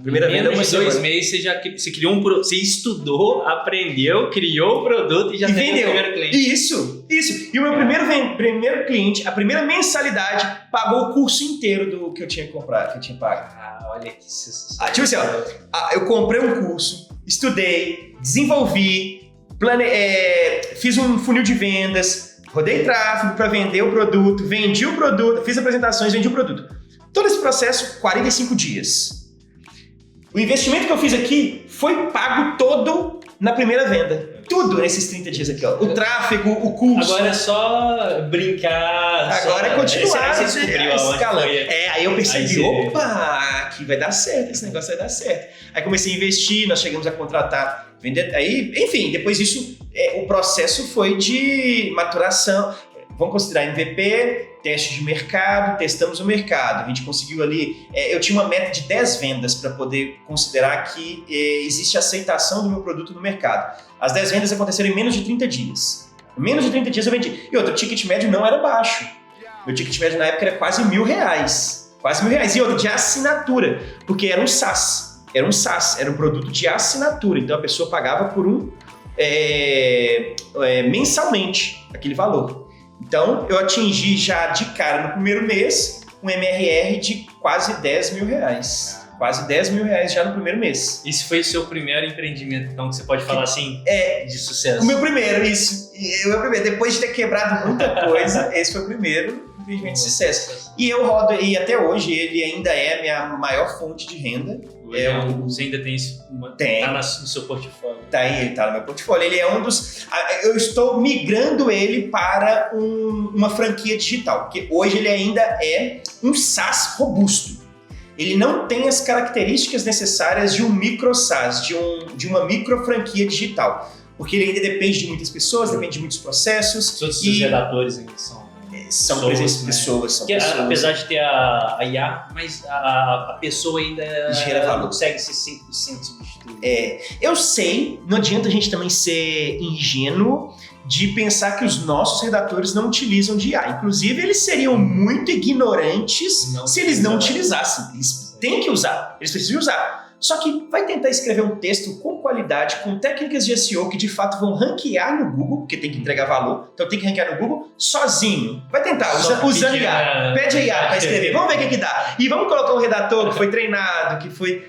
Primeira venda, uma semana. 2 meses você criou você estudou, aprendeu, criou o produto e já teve o primeiro cliente. Isso. E o meu primeiro cliente, a primeira mensalidade, pagou o curso inteiro do que eu tinha comprado, que eu tinha pago. Olha que sensacional. Tipo assim, eu comprei um curso, estudei, desenvolvi, fiz um funil de vendas, rodei tráfego para vender o produto, vendi o produto, fiz apresentações, vendi o produto. Todo esse processo, 45 dias. O investimento que eu fiz aqui foi pago todo na primeira venda. Tudo nesses 30 dias aqui, ó. O tráfego, o curso. Agora é só brincar. Agora é continuar. Você descobriu escalando. Aí eu percebi, opa, aqui vai dar certo, esse negócio vai dar certo. Aí comecei a investir, nós chegamos a contratar, vender. Aí, enfim, depois disso, o processo foi de maturação. Vamos considerar MVP, teste de mercado, testamos o mercado. A gente conseguiu ali... eu tinha uma meta de 10 vendas para poder considerar que existe aceitação do meu produto no mercado. As 10 vendas aconteceram em menos de 30 dias. Em menos de 30 dias eu vendi. E outro, o ticket médio não era baixo. Meu ticket médio na época era quase R$1.000. Quase R$1.000. E outro, de assinatura. Porque era um SaaS. Era um produto de assinatura. Então a pessoa pagava por mensalmente aquele valor. Então, eu atingi já de cara no primeiro mês um MRR de quase R$10.000. Quase R$10.000 já no primeiro mês. Esse foi o seu primeiro empreendimento, então, que você pode falar assim, de sucesso? O meu primeiro, isso. Depois de ter quebrado muita coisa, esse foi o primeiro empreendimento de sucesso. E eu rodo, e até hoje ele ainda é a minha maior fonte de renda. Você ainda tem isso? Tem. Tá no seu portfólio? Ele tá no meu portfólio. Ele é um dos... Eu estou migrando ele para uma franquia digital, porque hoje ele ainda é um SaaS robusto. Ele não tem as características necessárias de um micro SaaS, de uma micro franquia digital, porque ele ainda depende de muitas pessoas, depende de muitos processos. Todos os redatores ainda são pessoas. Apesar de ter a IA, mas a pessoa ainda não consegue ser 100% substituída. Eu sei, não adianta a gente também ser ingênuo de pensar que os nossos redatores não utilizam de IA. Inclusive, eles seriam muito ignorantes se eles não utilizassem. Eles têm que usar, eles precisam usar. Só que vai tentar escrever um texto com qualidade, com técnicas de SEO que de fato vão ranquear no Google, porque tem que entregar valor, então tem que ranquear no Google sozinho. Vai tentar, usando IA. Pede a IA para escrever, vamos ver o que dá. E vamos colocar um redator que foi treinado, que foi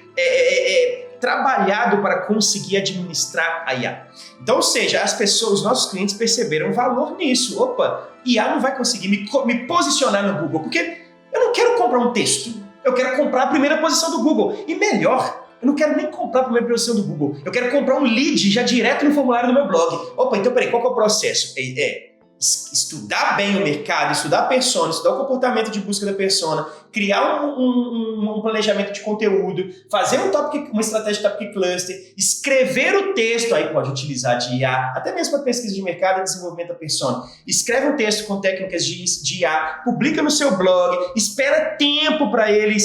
trabalhado para conseguir administrar a IA. Então, ou seja, os nossos clientes perceberam valor nisso. Opa, IA não vai conseguir me posicionar no Google, porque eu não quero comprar um texto, eu quero comprar a primeira posição do Google. E melhor, eu não quero nem comprar a primeira posição do Google, eu quero comprar um lead já direto no formulário do meu blog. Opa, então peraí, qual que é o processo? Estudar bem o mercado, estudar a persona, estudar o comportamento de busca da persona, criar um planejamento de conteúdo, fazer uma estratégia de topic cluster, escrever o texto, aí pode utilizar de IA, até mesmo para pesquisa de mercado e desenvolvimento da persona. Escreve um texto com técnicas de IA, publica no seu blog, espera tempo para ele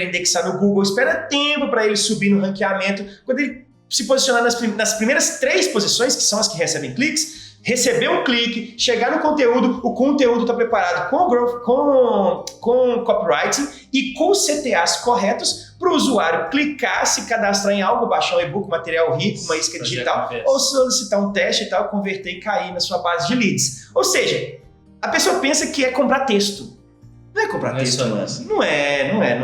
indexar no Google, espera tempo para ele subir no ranqueamento. Quando ele se posicionar nas primeiras 3 posições, que são as que recebem cliques, receber um clique, chegar no conteúdo, o conteúdo está preparado com copywriting e com CTAs corretos para o usuário clicar, se cadastrar em algo, baixar um e-book, material rico, uma isca digital, ou solicitar um teste e tal, converter e cair na sua base de leads. Ou seja, a pessoa pensa que é comprar texto. Não é comprar Não é texto só humano. isso. Não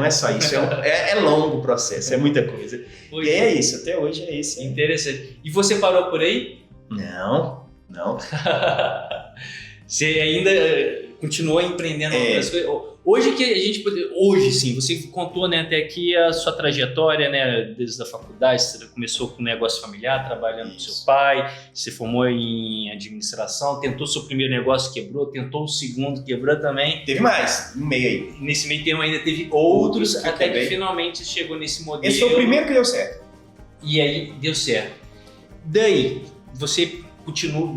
é só isso. É longo o processo, é muita coisa. Pois E é isso, até hoje é esse. Interessante. E você parou por aí? Não. Você ainda continuou empreendendo outras coisas? Hoje que a gente pode... Hoje sim, você contou, né, até aqui a sua trajetória, né, desde a faculdade, você começou com um negócio familiar, trabalhando com seu pai, se formou em administração, tentou seu primeiro negócio, quebrou, tentou o segundo, quebrou também. Teve mais, no meio aí. Nesse meio termo ainda teve outros, que eu até que quebrei. finalmente chegou nesse modelo. Esse foi o primeiro que deu certo. E aí deu certo. Daí, você continua,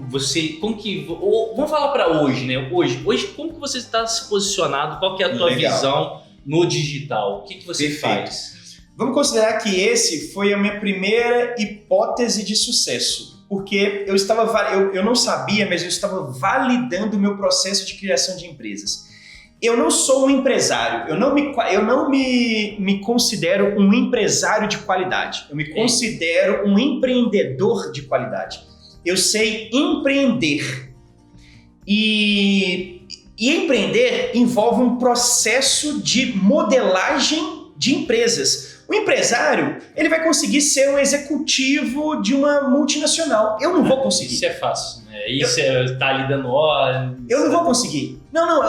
como que... Vamos falar para hoje, né? Hoje, como que você está se posicionado? Qual que é a tua Legal. visão no digital? O que você Perfeito. faz? Vamos considerar que esse foi a minha primeira hipótese de sucesso. Porque eu não sabia, mas eu estava validando o meu processo de criação de empresas. Eu não sou um empresário, eu não me considero um empresário de qualidade. Eu me considero um empreendedor de qualidade. Eu sei empreender. E empreender envolve um processo de modelagem de empresas. O empresário, ele vai conseguir ser um executivo de uma multinacional. Eu não vou conseguir. Isso é fácil, né? Isso tá ali dando hora. Eu não vou conseguir. Não,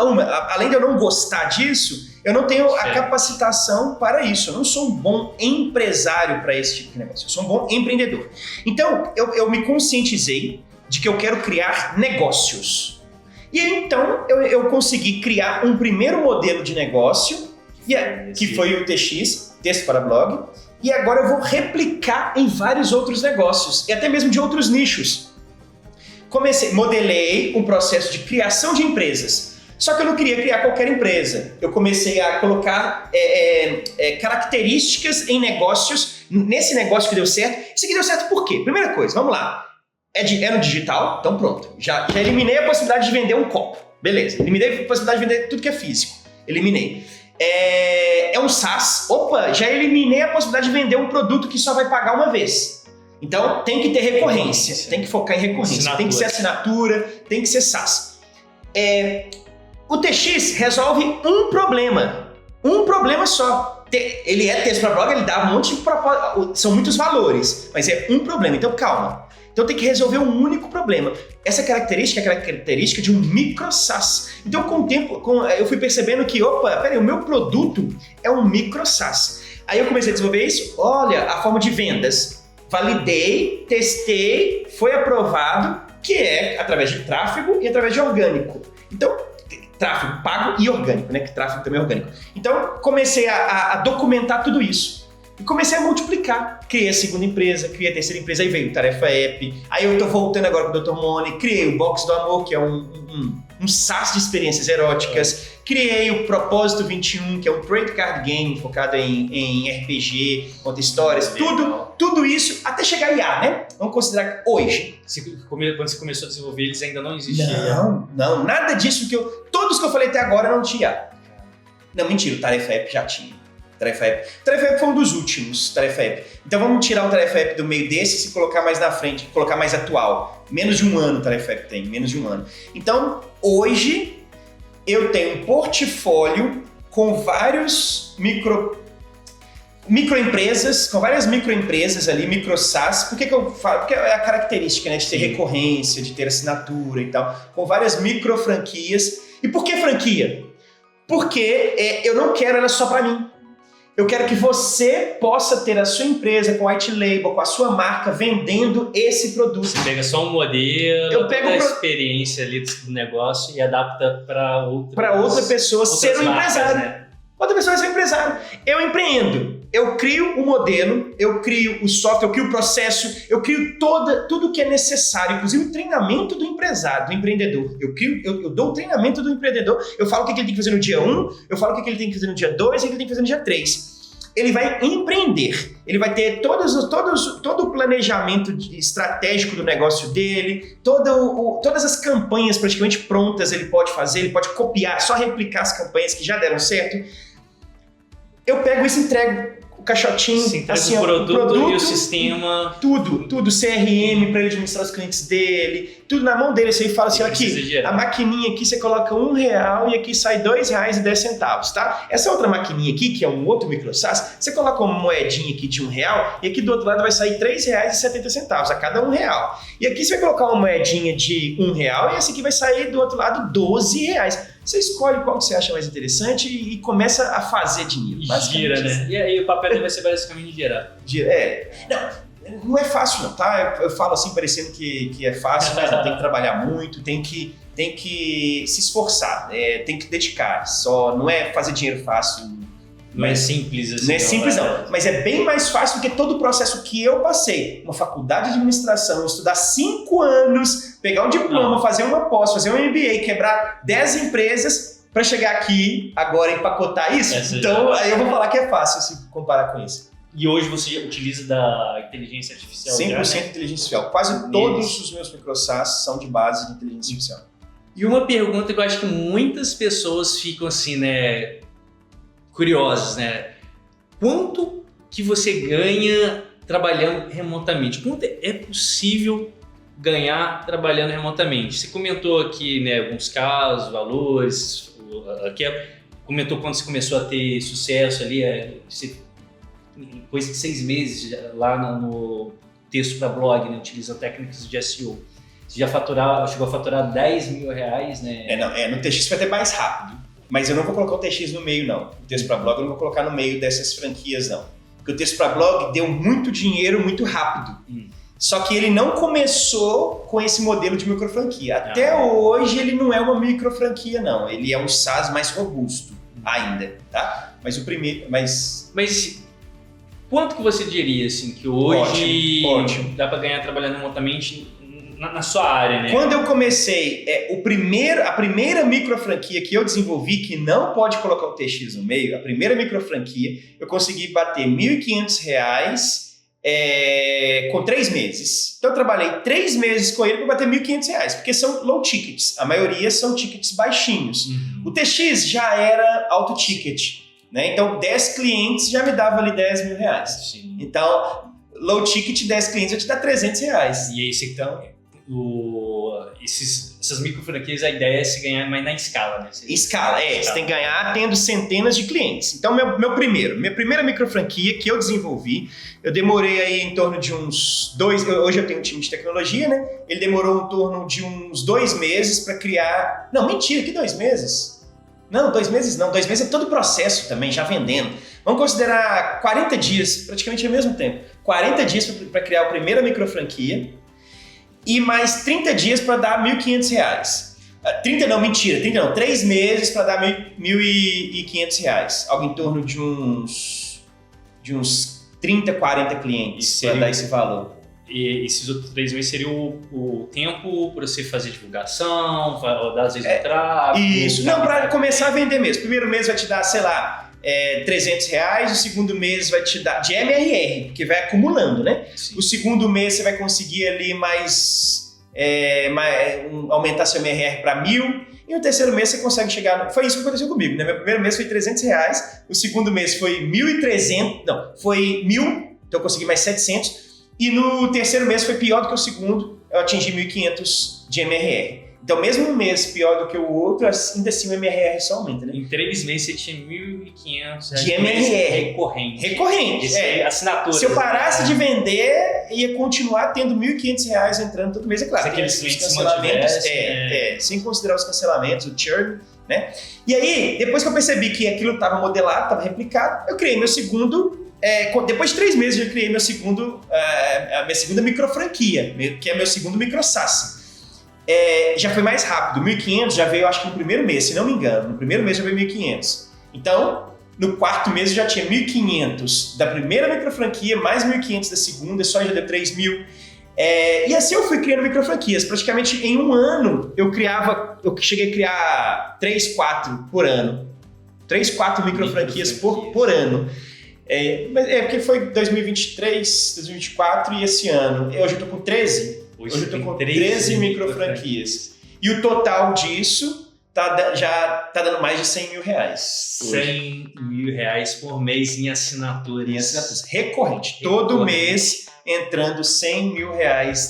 além de eu não gostar disso, eu não tenho a capacitação para isso. Eu não sou um bom empresário para esse tipo de negócio. Eu sou um bom empreendedor. Então, eu me conscientizei de que eu quero criar negócios. E aí, então, eu consegui criar um primeiro modelo de negócio, que foi o TX, Texto para Blog, e agora eu vou replicar em vários outros negócios, e até mesmo de outros nichos. Modelei um processo de criação de empresas. Só que eu não queria criar qualquer empresa. Eu comecei a colocar características em negócios. Nesse negócio que deu certo. Isso aqui deu certo por quê? Primeira coisa, vamos lá. É no digital? Então pronto. Já eliminei a possibilidade de vender um copo. Beleza. Eliminei a possibilidade de vender tudo que é físico. Eliminei. É um SaaS. Opa, já eliminei a possibilidade de vender um produto que só vai pagar uma vez. Então tem que ter recorrência. Tem que focar em recorrência. Tem que ser assinatura. Tem que ser SaaS. O TX resolve um problema só. Ele é texto para blog, ele dá um monte de propósito, são muitos valores, mas é um problema, então calma. Então tem que resolver um único problema. Essa característica é a característica de um micro SaaS. Então com o tempo, eu fui percebendo que, peraí, o meu produto é um micro SaaS. Aí eu comecei a desenvolver isso, olha, a forma de vendas. Validei, testei, foi aprovado, que é através de tráfego e através de orgânico. Então, tráfego pago e orgânico, né? Que tráfego também é orgânico. Então, comecei a documentar tudo isso. E comecei a multiplicar. Criei a segunda empresa, criei a terceira empresa, aí veio o Tarefa App. Aí eu tô voltando agora com o Dr. Mone. Criei o Box do Amor, que é um SaaS de experiências eróticas. Criei o Propósito 21, que é um trade card game focado em RPG, conta histórias. Tudo isso até chegar a IA, né? Vamos considerar que hoje. Quando você começou a desenvolver, eles ainda não existiam. Não, nada disso todos que eu falei até agora não tinha. Não, mentira, o Tarefa App já tinha. Tarefa App foi um dos últimos, Tarefa App. Então vamos tirar o Tarefa App do meio desse e colocar mais na frente, colocar mais atual. Menos de um ano o Tarefa App tem, menos de um ano. Então, hoje, eu tenho um portfólio com vários microempresas, com várias microempresas ali, micro SaaS. Por que eu falo? Porque é a característica, né, de ter recorrência, de ter assinatura e tal, com várias micro franquias. E por que franquia? Porque eu não quero ela só para mim. Eu quero que você possa ter a sua empresa com white label, com a sua marca, vendendo esse produto. Você pega só um modelo, toda a experiência ali do negócio e adapta para outra pessoa ser um empresário. Né? Outra pessoa vai ser um empresário. Eu empreendo. Eu crio o modelo, eu crio o software, eu crio o processo, eu crio tudo que é necessário, inclusive o treinamento do empresário, do empreendedor. Eu dou o treinamento do empreendedor, eu falo o que ele tem que fazer no dia 1, eu falo o que ele tem que fazer no dia 2 e o que ele tem que fazer no dia 3. Ele vai empreender, ele vai ter todo o planejamento estratégico do negócio dele, todas as campanhas praticamente prontas ele pode fazer, ele pode copiar, só replicar as campanhas que já deram certo. Eu pego isso e entrego o caixotinho, assim, o produto e o sistema. Tudo, CRM para ele administrar os clientes dele, tudo na mão dele. Você fala assim, Não precisa aqui, gerar. a maquininha aqui, você coloca R$1 e aqui sai R$2,10, tá? Essa outra maquininha aqui, que é um outro microsas, você coloca uma moedinha aqui de R$1 e aqui do outro lado vai sair R$3,70 a cada R$1. E aqui você vai colocar uma moedinha de R$1 e essa aqui vai sair do outro lado R$12. Você escolhe qual que você acha mais interessante e começa a fazer dinheiro. Gira, né? E aí o papel dele vai ser basicamente girar. Não é fácil não, tá? Eu falo assim parecendo que é fácil, mas tem que trabalhar muito, tem que se esforçar, tem que dedicar. Só não é fazer dinheiro fácil. Não é simples assim. Não é simples não, mas é bem mais fácil do que todo o processo que eu passei. Uma faculdade de administração, estudar 5 anos, pegar um diploma, fazer uma pós, fazer um MBA, quebrar 10 empresas para chegar aqui agora e empacotar isso. Então aí eu vou falar que é fácil se comparar com isso. E hoje você utiliza da inteligência artificial? 100% né? inteligência artificial. Quase todos os meus microsas são de base de inteligência artificial. E uma pergunta que eu acho que muitas pessoas ficam assim, né, curiosas, né? Quanto que você ganha trabalhando remotamente? Quanto é possível ganhar trabalhando remotamente? Você comentou aqui, né, alguns casos, valores, aqui comentou quando você começou a ter sucesso ali, você, coisa de 6 meses lá no texto para blog, né, utilizando técnicas de SEO. Você já chegou a faturar R$10.000, né? No TX vai ter mais rápido. Mas eu não vou colocar o TX no meio, não. O texto para blog eu não vou colocar no meio dessas franquias, não. Porque o texto para blog deu muito dinheiro muito rápido. Só que ele não começou com esse modelo de microfranquia. Até hoje ele não é uma microfranquia, não. Ele é um SaaS mais robusto ainda, tá? Mas o primeiro... Mas quanto que você diria, assim, que hoje ótimo. dá para ganhar trabalhando remotamente na sua área, né? Quando eu comecei, a primeira microfranquia que eu desenvolvi, que não pode colocar o TX no meio, a primeira microfranquia, eu consegui bater R$1.500 com 3 meses. Então eu trabalhei 3 meses com ele para bater R$1.500, porque são low tickets. A maioria são tickets baixinhos. O TX já era alto ticket, né? Então 10 clientes já me dava ali R$10.000. Sim. Então, low ticket, 10 clientes vai te dar R$300. E aí você essas microfranquias, a ideia é se ganhar mais na escala, né? Escala, você tem que ganhar tendo centenas de clientes. Então, minha primeira microfranquia que eu desenvolvi, eu demorei aí em torno de uns 2... Hoje eu tenho um time de tecnologia, né? Ele demorou em torno de uns 2 meses para criar... Não, mentira, que 2 meses? Não, 2 meses não. 2 meses é todo o processo também, já vendendo. Vamos considerar 40 dias, praticamente ao mesmo tempo. 40 dias para criar a primeira microfranquia e mais 30 dias para dar R$1.500. 3 meses para dar R$1.500. Algo em torno de uns 30, 40 clientes para dar esse valor. E esses outros 3 meses seria o tempo para você fazer divulgação, dar às vezes o tráfego... Isso, não, para começar a vender mesmo. O primeiro mês vai te dar, sei lá, R$300, o segundo mês vai te dar de MRR, porque vai acumulando, né? Sim. O segundo mês você vai conseguir ali aumentar seu MRR para 1.000, e no terceiro mês você consegue chegar... Foi isso que aconteceu comigo, né? Meu primeiro mês foi R$300, o segundo mês foi 1.300, não, foi 1.000, então eu consegui mais 700, e no terceiro mês foi pior do que o segundo, eu atingi 1.500 de MRR. Então, mesmo um mês pior do que o outro, ainda assim o MRR só aumenta, né? Em 3 meses você tinha R$1.500 de MRR. Recorrente. Assinatura. Se eu parasse de vender, ia continuar tendo R$1.500 entrando todo mês, é claro. Se aqueles clientes cancelamentos, sem considerar os cancelamentos, o churn, né? E aí, depois que eu percebi que aquilo estava modelado, estava replicado, eu criei meu segundo... depois de 3 meses eu criei a minha segunda microfranquia, que é meu segundo microsas. Já foi mais rápido, 1.500 já veio, acho que no primeiro mês, se não me engano. No primeiro mês já veio 1.500. Então, no quarto mês eu já tinha 1.500 da primeira microfranquia, mais 1.500 da segunda, só já deu 3.000. E assim eu fui criando microfranquias. Praticamente em um ano eu cheguei a criar 3, 4 por ano. 3, 4 microfranquias por ano. Porque foi 2023, 2024 e esse ano. Hoje eu tô com 13. Hoje eu tô com 13 microfranquias. E o total disso já tá dando mais de R$100.000. R$100.000 por mês em assinaturas. Recorrente. Todo mês entrando R$100 mil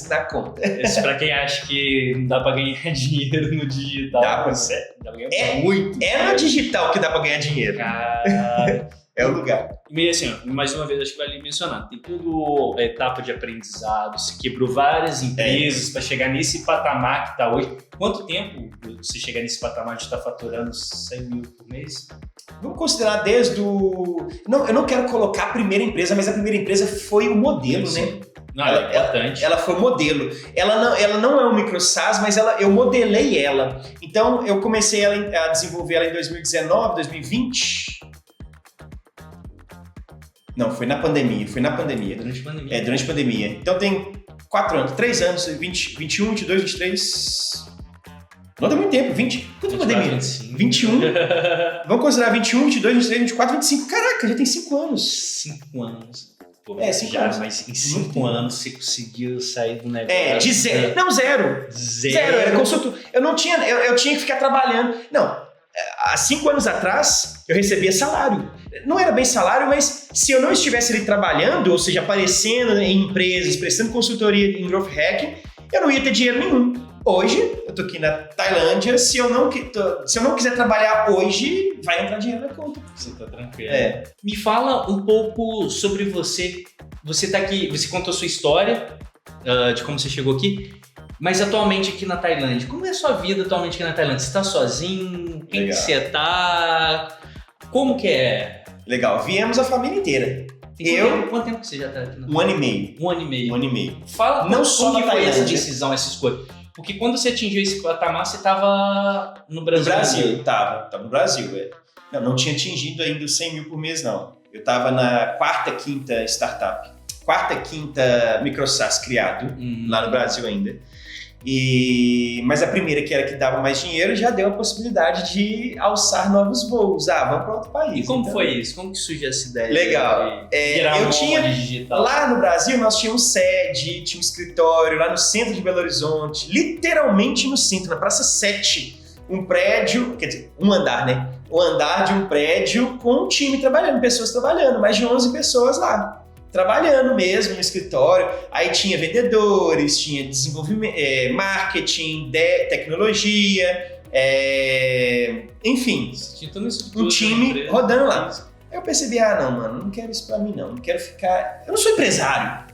na conta. Isso pra quem acha que não dá pra ganhar dinheiro no digital. Dá pra ganhar muito. É no digital que dá pra ganhar dinheiro. Cara... É o lugar. E assim, mais uma vez, acho que vale mencionar, tem tudo a etapa de aprendizado, se quebrou várias empresas para chegar nesse patamar que está hoje. Quanto tempo você chegar nesse patamar de estar faturando 100 mil por mês? Vamos considerar desde o... Não, eu não quero colocar a primeira empresa, mas a primeira empresa foi o modelo, né? Não, ela é importante. Ela foi o modelo. Ela não é um micro SaaS, mas eu modelei ela. Então, eu comecei a desenvolver ela em 2019, 2020... Não, foi na pandemia. Durante a pandemia. Durante a pandemia. Então tem 4 anos, 3 anos, 21, 22, 23... Não deu muito tempo, 20... Quanto é pandemia? 25. 21. Vamos considerar 21, 22, 23, 24, 25. Caraca, já tem 5 anos. 5 anos. Pô, 5 já, anos. Mas em 5 anos você conseguiu sair do negócio. De zero. Não, zero. Zero. Era consultor. Eu tinha que ficar trabalhando. Não, há 5 anos atrás eu recebia salário. Não era bem salário, mas se eu não estivesse ali trabalhando, ou seja, aparecendo em empresas, prestando consultoria em Growth Hacking, eu não ia ter dinheiro nenhum. Hoje, eu tô aqui na Tailândia, se eu não quiser trabalhar hoje, vai entrar dinheiro na conta. Você tá tranquilo. Me fala um pouco sobre você. Você tá aqui, você contou a sua história de como você chegou aqui, mas atualmente aqui na Tailândia, como é a sua vida atualmente aqui na Tailândia? Você tá sozinho? Quem que você tá? Como que é? Legal, viemos a família inteira. Quanto tempo que você já tá aqui? 1 ano e meio. 1 ano e meio. 1 ano e meio. Fala não só como na foi essa Tailândia. decisão, essa escolha. Porque quando você atingiu esse patamar, você tava no Brasil. No Brasil, tava no Brasil. Não tinha atingido ainda os 100 mil por mês, não. Eu tava na 4ª, 5ª startup. 4ª, 5ª micro SaaS criado, lá no Brasil ainda. Mas a primeira, que era que dava mais dinheiro, já deu a possibilidade de alçar novos voos. Vamos para outro país. E como foi isso? Como que surgiu essa ideia? Legal. Eu tinha digital. Lá no Brasil, nós tínhamos sede, tinha um escritório lá no centro de Belo Horizonte, literalmente no centro, na Praça 7. Um prédio, quer dizer, um andar, né? Um andar de um prédio com um time trabalhando, pessoas trabalhando, mais de 11 pessoas lá. Trabalhando mesmo no escritório, aí tinha vendedores, tinha desenvolvimento, marketing, tecnologia, enfim, um time rodando lá. Aí eu percebi, não, mano, não quero isso pra mim não quero ficar, eu não sou empresário.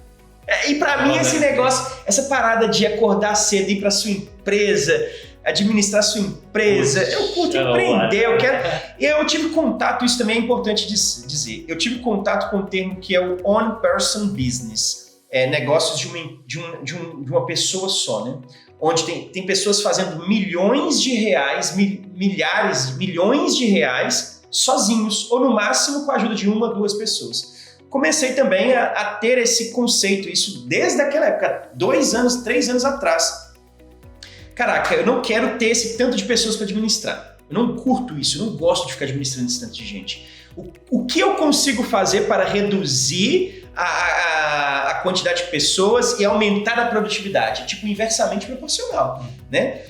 E pra mim esse negócio, essa parada de acordar cedo, ir pra sua empresa, administrar sua empresa, eu curto empreender, eu quero... E eu tive contato, isso também é importante dizer, eu tive contato com um termo que é o on-person business, negócios de uma pessoa só, né? Onde tem pessoas fazendo milhões de reais, milhões de reais sozinhos, ou no máximo com a ajuda de 1 ou 2 pessoas. Comecei também a ter esse conceito, isso desde aquela época, 2 anos, 3 anos atrás. Caraca, eu não quero ter esse tanto de pessoas para administrar. Eu não curto isso, eu não gosto de ficar administrando esse tanto de gente. O que eu consigo fazer para reduzir a quantidade de pessoas e aumentar a produtividade? Tipo, inversamente proporcional, né?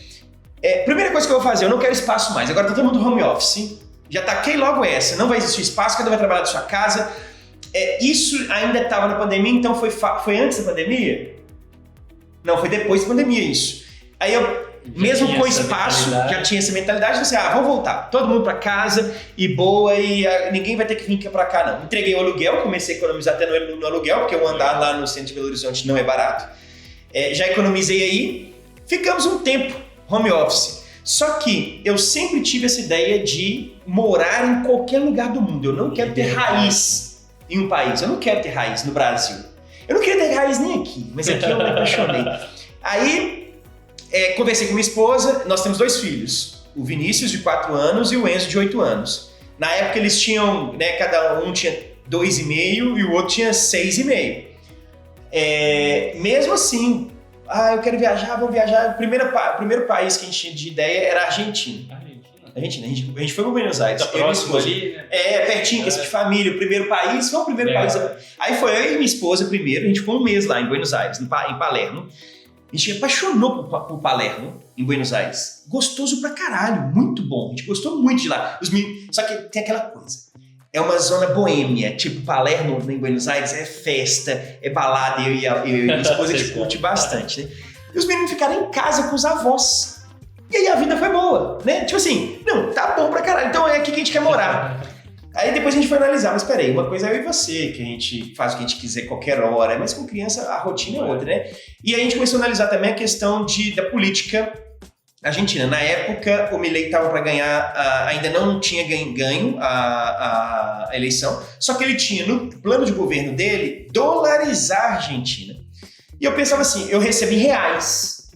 Primeira coisa que eu vou fazer, eu não quero espaço mais. Agora tá todo mundo home office. Já taquei logo essa. Não vai existir espaço, cada um vai trabalhar da sua casa. Isso ainda estava na pandemia, então foi antes da pandemia? Não, foi depois da pandemia isso. Aí eu, mesmo com espaço, já tinha essa mentalidade, você, vamos voltar, todo mundo pra casa e boa, e ninguém vai ter que vir pra cá não. Entreguei o aluguel, comecei a economizar até no aluguel, porque o andar lá no centro de Belo Horizonte não é barato. Já economizei aí, ficamos um tempo home office. Só que eu sempre tive essa ideia de morar em qualquer lugar do mundo. Eu não quero ter raiz em um país, eu não quero ter raiz no Brasil. Eu não queria ter raiz nem aqui, mas aqui eu me apaixonei. Aí, conversei com minha esposa, nós temos 2 filhos, o Vinícius de 4 anos e o Enzo de 8 anos. Na época eles tinham, cada um tinha 2,5 e o outro tinha 6,5. Mesmo assim, eu quero viajar, vamos viajar. O primeiro país que a gente tinha de ideia era a Argentina. A gente foi para Buenos Aires. Tá próximo ali, né? Pertinho, questão de família. O primeiro país, foi o primeiro país. Aí foi eu e minha esposa primeiro, a gente ficou 1 mês lá em Buenos Aires, em Palermo. A gente apaixonou por Palermo, em Buenos Aires. Gostoso pra caralho, muito bom. A gente gostou muito de lá. Só que tem aquela coisa. é uma zona boêmia, tipo Palermo em Buenos Aires é festa, é balada, eu e a minha esposa a gente curte bastante, né? E os meninos ficaram em casa com os avós. E aí a vida foi boa, né? Tipo assim, não, tá bom pra caralho, então é aqui que a gente quer morar. Aí depois a gente foi analisar, mas peraí, uma coisa é eu e você, que a gente faz o que a gente quiser qualquer hora, mas com criança a rotina é outra, né? E aí a gente começou a analisar também a questão da política argentina. Na época, o Milei estava para ganhar, ainda não tinha ganho a eleição, só que ele tinha no plano de governo dele dolarizar a Argentina. E eu pensava assim, eu recebo em reais.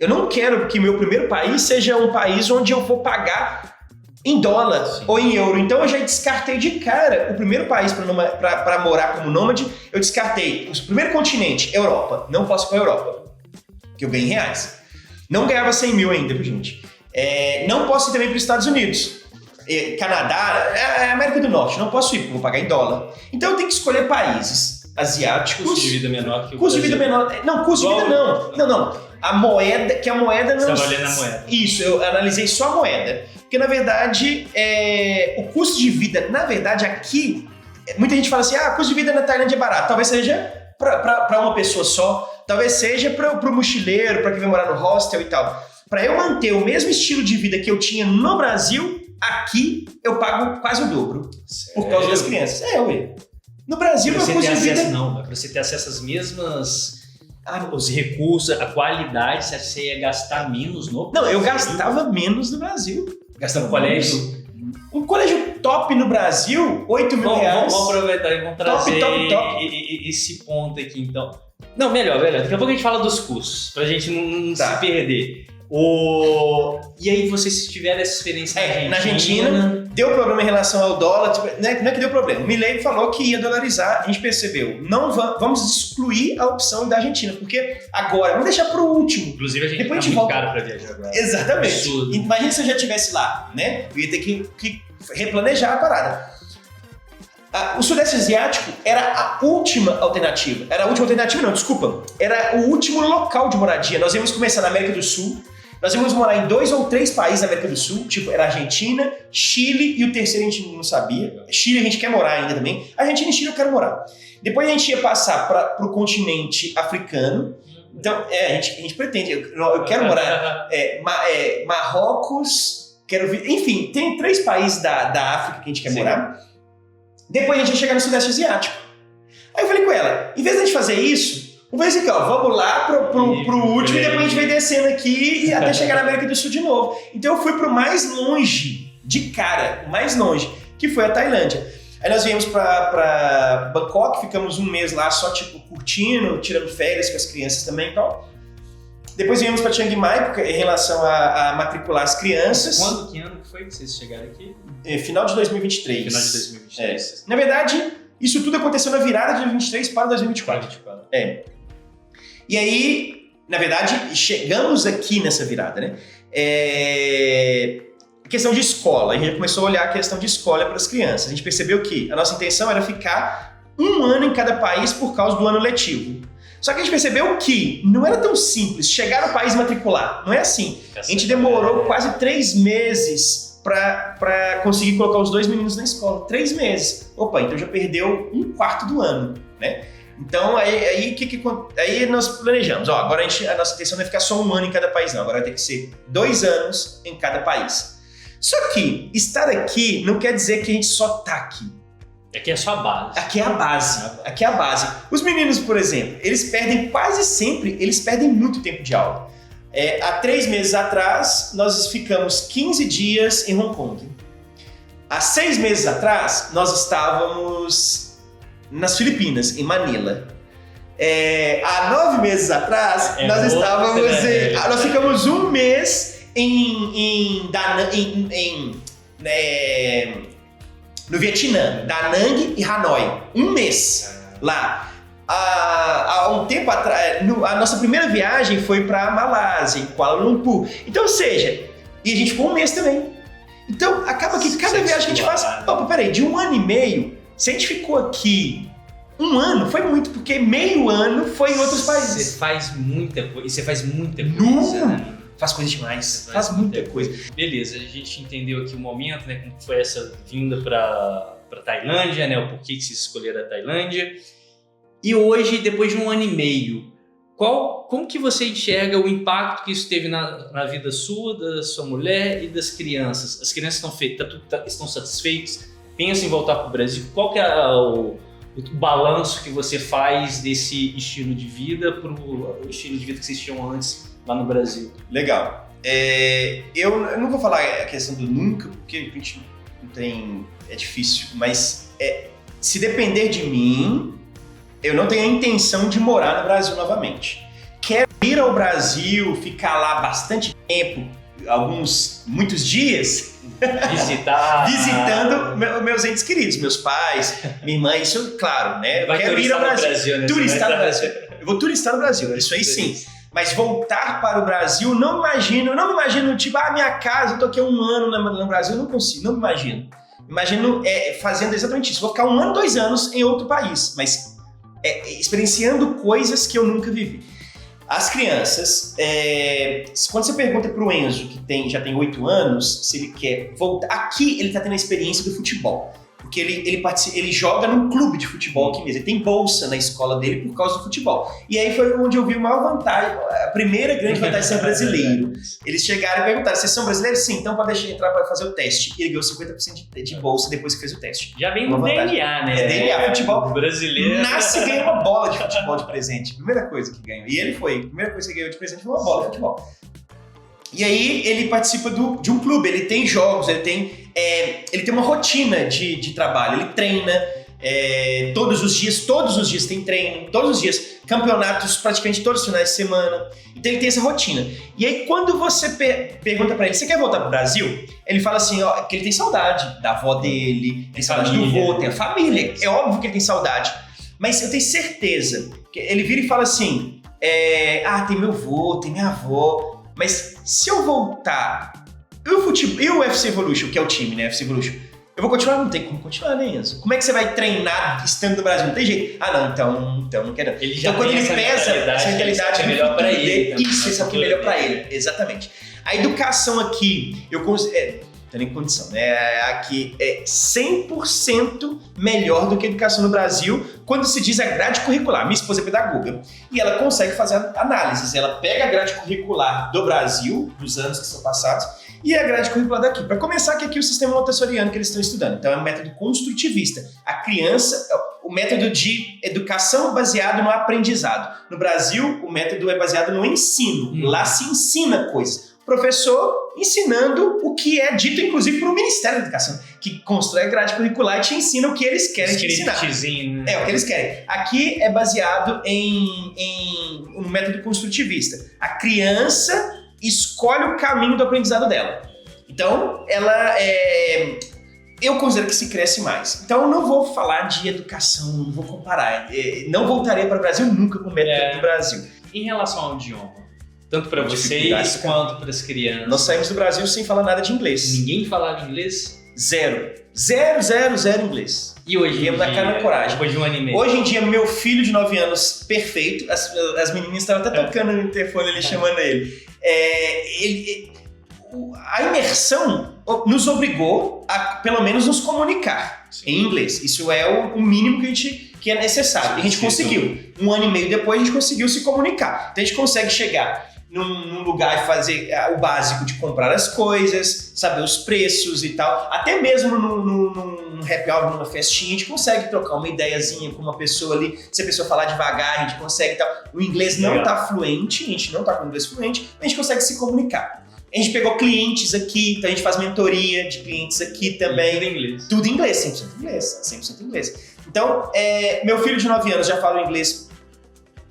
Eu não quero que meu primeiro país seja um país onde eu vou pagar em dólar ou em euro. Então eu já descartei de cara o primeiro país para morar como nômade. Eu descartei o primeiro continente, Europa. Não posso ir para a Europa, que eu ganho em reais. Não ganhava 100 mil ainda, viu, gente? Não posso ir também para os Estados Unidos. Canadá, América do Norte. Não posso ir, porque vou pagar em dólar. Então eu tenho que escolher países asiáticos. Custo de vida menor que o Custo de vida menor. Não, custo de vida não. Não. A moeda, que a moeda não... Você tá valendo a moeda. Isso, eu analisei só a moeda. Porque, na verdade, o custo de vida, na verdade, aqui, muita gente fala assim, o custo de vida na Tailândia é barato. Talvez seja para uma pessoa só, talvez seja para o mochileiro, para quem vai morar no hostel e tal. Para eu manter o mesmo estilo de vida que eu tinha no Brasil, aqui eu pago quase o dobro. Sério? Por causa das crianças. Ué. No Brasil, meu custo de vida... Não, para você ter acesso às mesmas... os recursos, a qualidade, você ia gastar menos no Brasil? Não, eu gastava menos no Brasil. Gastava no colégio? Um colégio top no Brasil, 8 mil reais. Vamos aproveitar e vamos trazer top. esse ponto aqui, então. Não, melhor. Daqui a pouco a gente fala dos custos, pra gente não se perder. E aí vocês tiveram essa experiência na Argentina, deu problema em relação ao dólar, não é que deu problema. O Milei falou que ia dolarizar, a gente percebeu, não vamos excluir a opção da Argentina, porque agora, vamos deixar pro último. Inclusive a gente depois tá muito caro pra viajar agora. Exatamente. Absurdo. Imagina se eu já estivesse lá, né? Eu ia ter que replanejar a parada. O Sudeste Asiático era a última alternativa. Era o último local de moradia. Nós íamos começar na América do Sul. Nós íamos morar em 2 ou 3 países da América do Sul, tipo, era Argentina, Chile e o terceiro a gente não sabia. Chile a gente quer morar ainda também. Argentina e Chile eu quero morar. Depois a gente ia passar para o continente africano. Então, a gente pretende, eu quero morar Marrocos, quero vir, enfim, tem 3 países da África que a gente quer morar. Depois a gente ia chegar no Sudeste Asiático. Aí eu falei com ela, em vez de a gente fazer isso, vamos ver aqui, vamos lá pro último e depois a gente vai descendo aqui e até chegar na América do Sul de novo. Então eu fui pro mais longe, de cara, o mais longe, que foi a Tailândia. Aí nós viemos pra Bangkok, ficamos um mês lá só tipo curtindo, tirando férias com as crianças também e tal. Depois viemos pra Chiang Mai em relação a matricular as crianças. Que ano que foi que vocês chegaram aqui? Final de 2023. Final de 2023. Na verdade, isso tudo aconteceu na virada de 2023 para 2024. E aí, na verdade, chegamos aqui nessa virada, né? Questão de escola. A gente começou a olhar a questão de escola para as crianças. A gente percebeu que a nossa intenção era ficar 1 ano em cada país por causa do ano letivo. Só que a gente percebeu que não era tão simples chegar no país e matricular. Não é assim. A gente demorou quase 3 meses para conseguir colocar os 2 meninos na escola. 3 meses. Opa, então já perdeu 1/4 do ano, né? Então, aí nós planejamos. Agora a nossa intenção não é ficar só 1 ano em cada país, não. Agora vai ter que ser 2 anos em cada país. Só que estar aqui não quer dizer que a gente só tá aqui. Aqui é só a base. Aqui é a base. Os meninos, por exemplo, eles perdem muito tempo de aula. Há 3 meses atrás, nós ficamos 15 dias em Hong Kong. Há 6 meses atrás, nós estávamos nas Filipinas, em Manila. Há 9 meses atrás, nós ficamos 1 mês no Vietnã, Da Nang e Hanoi. 1 mês lá. Há um tempo atrás, a nossa primeira viagem foi para Malásia, em Kuala Lumpur. Então, ou seja, e a gente ficou 1 mês também. Então, acaba que cada viagem que a gente faz... Peraí, de 1 ano e meio, se a gente ficou aqui 1 ano, foi muito, porque meio ano foi em outros países. Você faz muita coisa, né? Faz coisa demais, faz muita coisa. Beleza, a gente entendeu aqui o momento, né, como foi essa vinda para Tailândia, né? O porquê que vocês escolheram a Tailândia. E hoje, depois de 1 ano e meio, como que você enxerga o impacto que isso teve na vida sua, da sua mulher e das crianças? As crianças estão satisfeitas? Pensam em voltar para o Brasil? Qual que é o balanço que você faz desse estilo de vida para o estilo de vida que vocês tinham antes lá no Brasil? Legal. Eu não vou falar a questão do nunca, porque a gente não tem... É difícil, mas se depender de mim, eu não tenho a intenção de morar no Brasil novamente. Quero ir ao Brasil, ficar lá bastante tempo, muitos dias, visitando meus entes queridos, meus pais, minha irmã, isso, claro, né? Eu quero ir ao Brasil. Turistar no Brasil. Eu vou turistar no Brasil, isso aí sim. Mas voltar para o Brasil, não me imagino, tipo, minha casa, eu tô aqui há 1 ano no Brasil, não consigo, não me imagino. Imagino fazendo exatamente isso. Vou ficar 1 ano, 2 anos em outro país, mas experienciando coisas que eu nunca vivi. As crianças, quando você pergunta para o Enzo, que já tem 8 anos, se ele quer voltar... Aqui ele está tendo a experiência do futebol. Porque ele joga num clube de futebol aqui mesmo. Ele tem bolsa na escola dele por causa do futebol. E aí foi onde eu vi a maior vantagem, a primeira grande vantagem de ser brasileiro. Eles chegaram e perguntaram, vocês são brasileiros? Sim, então pode deixar entrar para fazer o teste. E ele ganhou 50% de bolsa depois que fez o teste. Já vem no DNA, né? DNA, futebol. Brasileiro. Nasce e ganha uma bola de futebol de presente. Primeira coisa que ganhou. E ele foi. A primeira coisa que ganhou de presente foi uma bola de futebol. E aí ele participa de um clube, ele tem jogos, ele tem uma rotina de trabalho, ele treina todos os dias tem treino, todos os dias, campeonatos praticamente todos os finais de semana, então ele tem essa rotina. E aí quando você pergunta pra ele, você quer voltar pro Brasil? Ele fala assim, que ele tem saudade da avó dele, tem saudade do vô, tem a família, é óbvio que ele tem saudade, mas eu tenho certeza, que ele vira e fala assim, tem meu vô, tem minha avó, mas se eu voltar, e o UFC Evolution, que é o time, né, UFC Evolution, eu vou continuar? Não tem como continuar, né, Enzo? Como é que você vai treinar estando no Brasil? Não tem jeito. Então não quero. Ele já então quando tem ele pesa essa mentalidade, é melhor para ele. Isso é o que é melhor para ele, exatamente. A educação aqui, eu considero... Não tem nem condição, né? Aqui é 100% melhor do que a educação no Brasil quando se diz a grade curricular. Minha esposa é pedagoga e ela consegue fazer análises. Ela pega a grade curricular do Brasil, dos anos que são passados, e a grade curricular daqui. Para começar, que aqui é o sistema montessoriano que eles estão estudando. Então é um método construtivista. A criança, o método de educação baseado no aprendizado. No Brasil, o método é baseado no ensino. Lá se ensina coisas. Professor ensinando o que é dito, inclusive, pelo Ministério da Educação, que constrói a grade curricular e te ensina o que eles querem te ensinar. É o que eles querem. Aqui é baseado em um método construtivista. A criança escolhe o caminho do aprendizado dela. Então, eu considero que se cresce mais. Então, eu não vou falar de educação, não vou comparar. Não voltaria para o Brasil nunca com o método do Brasil. Em relação ao idioma, tanto para vocês quanto para as crianças. Nós saímos do Brasil sem falar nada de inglês. Ninguém falava inglês? Zero inglês. E hoje em dia, na cara na coragem. Depois de 1 ano e meio. Hoje em dia, meu filho de 9 anos, perfeito. As meninas estavam até tocando no interfone ali, chamando ele. A imersão nos obrigou a, pelo menos, nos comunicar em inglês. Isso é o mínimo que é necessário. E a gente conseguiu. 1 ano e meio depois, a gente conseguiu se comunicar. Então, a gente consegue chegar num lugar e fazer o básico de comprar as coisas, saber os preços e tal. Até mesmo num happy hour, numa festinha, a gente consegue trocar uma ideiazinha com uma pessoa ali. Se a pessoa falar devagar, a gente consegue e tal. O inglês não tá fluente, a gente não tá com o inglês fluente, a gente consegue se comunicar. A gente pegou clientes aqui, então a gente faz mentoria de clientes aqui também. Tudo em inglês. Tudo em inglês, 100% inglês. 100% inglês. Então, meu filho de 9 anos já fala inglês.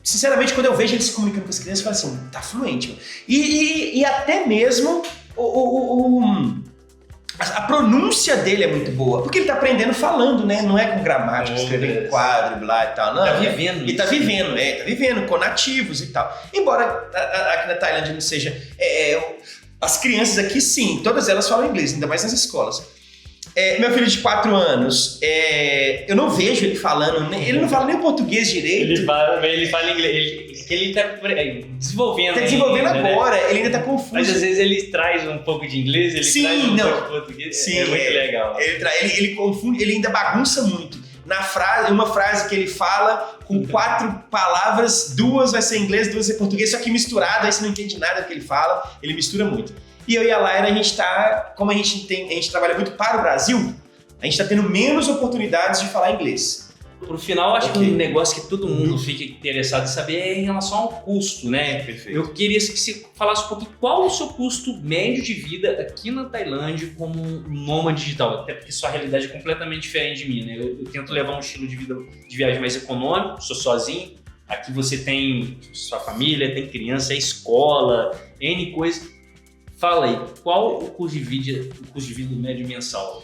Sinceramente, quando eu vejo ele se comunicando com as crianças, eu falo assim, tá fluente. Mano. E até mesmo a pronúncia dele é muito boa, porque ele tá aprendendo falando, né? Não é com gramática, escrevendo em quadro, blá e tal. Não, tá vivendo. Ele tá vivendo com nativos e tal. Embora aqui na Tailândia não seja... as crianças aqui, sim, todas elas falam inglês, ainda mais nas escolas. Meu filho de 4 anos, eu não vejo ele falando, ele não fala nem português direito. Ele fala inglês, ele tá desenvolvendo. Tá desenvolvendo ainda, agora, né? ele ainda tá confuso. Mas às vezes ele traz um pouco de inglês, ele traz um pouco de português. Sim, é muito legal. Ele confunde, ele ainda bagunça muito. Uma frase que ele fala, com 4 palavras, 2 vai ser inglês, 2 vai ser português, só que misturado, aí você não entende nada do que ele fala, ele mistura muito. E eu e a Laira, a gente como a gente trabalha muito para o Brasil, a gente tá tendo menos oportunidades de falar inglês. Pro final, acho que um negócio que todo mundo fica interessado em saber é em relação ao custo, né? Perfeito. Eu queria que você falasse um pouquinho qual é o seu custo médio de vida aqui na Tailândia como um nômade digital, até porque sua realidade é completamente diferente de minha, né? Eu tento levar um estilo de vida de viagem mais econômico, sou sozinho, aqui você tem sua família, tem criança, é escola, N coisa. Fala aí, qual o custo de vida médio mensal?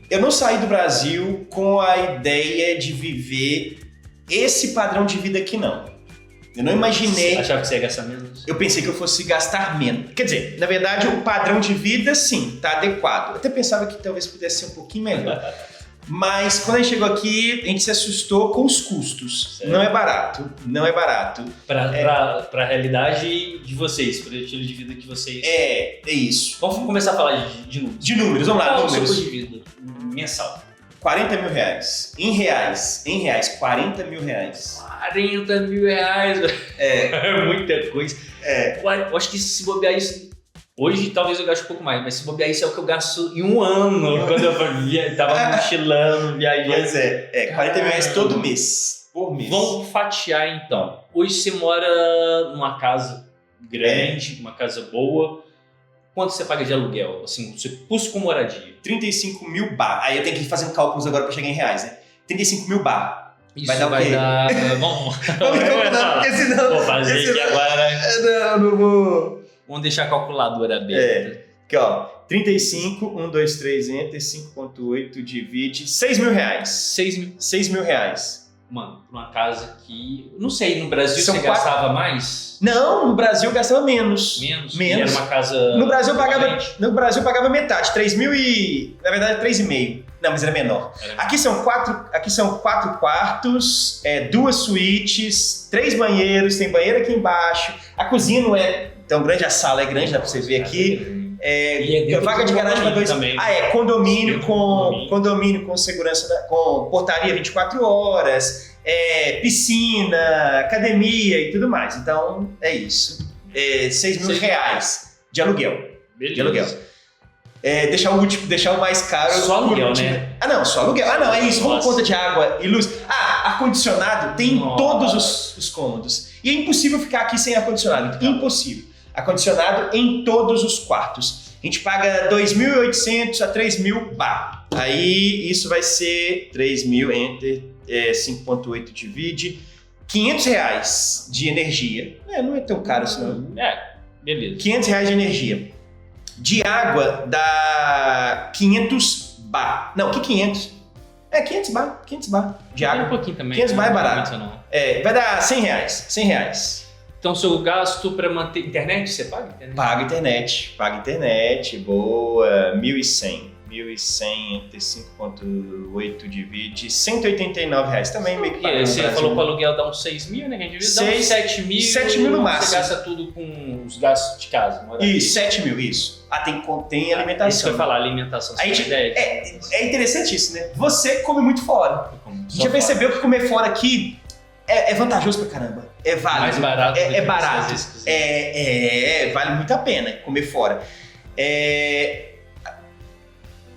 Eu não saí do Brasil com a ideia de viver esse padrão de vida aqui, não. Eu não imaginei... Você achava que você ia gastar menos? Eu pensei que eu fosse gastar menos. Quer dizer, na verdade, o padrão de vida, sim, tá adequado. Eu até pensava que talvez pudesse ser um pouquinho melhor. Mas quando a gente chegou aqui, a gente se assustou com os custos. Certo. Não é barato, não é barato. Pra realidade de vocês, para o estilo de vida que vocês... É isso. Vamos começar a falar de números. De números, vamos lá, Qual é o seu números. custo de vida mensal? 40 mil reais. Em reais, 40 mil reais. 40 mil reais, velho. É muita coisa. Eu acho que se bobear isso... Hoje talvez eu gaste um pouco mais, mas se bobear isso é o que eu gasto em um ano, quando eu tava mochilando, viajando. Pois 40 mil reais todo mês. Por mês. Vamos fatiar então. Hoje você mora numa casa grande, uma casa boa. Quanto você paga de aluguel? Assim, o seu custo com moradia? 35 mil baht. Aí eu tenho que fazer um cálculo agora pra chegar em reais, né? 35 mil baht. Isso vai dar o quê? Vamos. Porque senão... Vou fazer aqui agora. Não vou... Vamos deixar a calculadora aberta. Aqui, ó. 35, 1, 2, 3, enter, 5.8, divide... 6 mil reais. 6 mil reais. Mano, pra uma casa que... Não sei, no Brasil São você gastava mais? Não, no Brasil eu gastava menos. Menos? Menos. E era uma casa... No Brasil eu pagava metade. 3 mil e... Na verdade, 3,5. Não, mas era menor. Aqui são 4 quartos, 2 suítes, 3 banheiros, tem banheiro aqui embaixo. A cozinha não é tão grande, a sala é grande, dá pra você ver aqui. Vaga de garagem para 2. Também. Condomínio com segurança, com portaria 24 horas, piscina, academia e tudo mais. Então, é isso. 6 mil reais de aluguel. Beleza. De aluguel. Deixar o mais caro. Só aluguel, né? Não, só aluguel. Não, é isso. Vamos conta de água e luz. Ar-condicionado tem em todos os cômodos. E é impossível ficar aqui sem ar-condicionado. Impossível. Ar-condicionado em todos os quartos. A gente paga 2.800 a 3.000 baht. Aí isso vai ser 3.000, enter, 5.8 divide. 500 reais de energia. Não é tão caro assim, não. Beleza. 500 reais de energia. De água dá 500 baht. Não, que 500? 500 baht de água. Um pouquinho também. 500 baht é barato. Não. Vai dar 100 reais. 100 reais. Então, seu gasto para manter internet, você paga internet? Paga internet, boa, 1.100. 1.100 entre 5.8 divide, 189 reais. Também meio que paga. Você falou que o aluguel dá uns 6 mil, né? Que a gente dá uns 7 mil. 7 mil no máximo. Você gasta tudo com os gastos de casa. Isso, 7 mil, isso. Tem alimentação. Isso que eu ia falar, alimentação. É interessante isso, né? Você come muito fora. Já percebeu que comer fora aqui é vantajoso pra caramba. É válido. Mais barato. É barato. Vale muito a pena comer fora.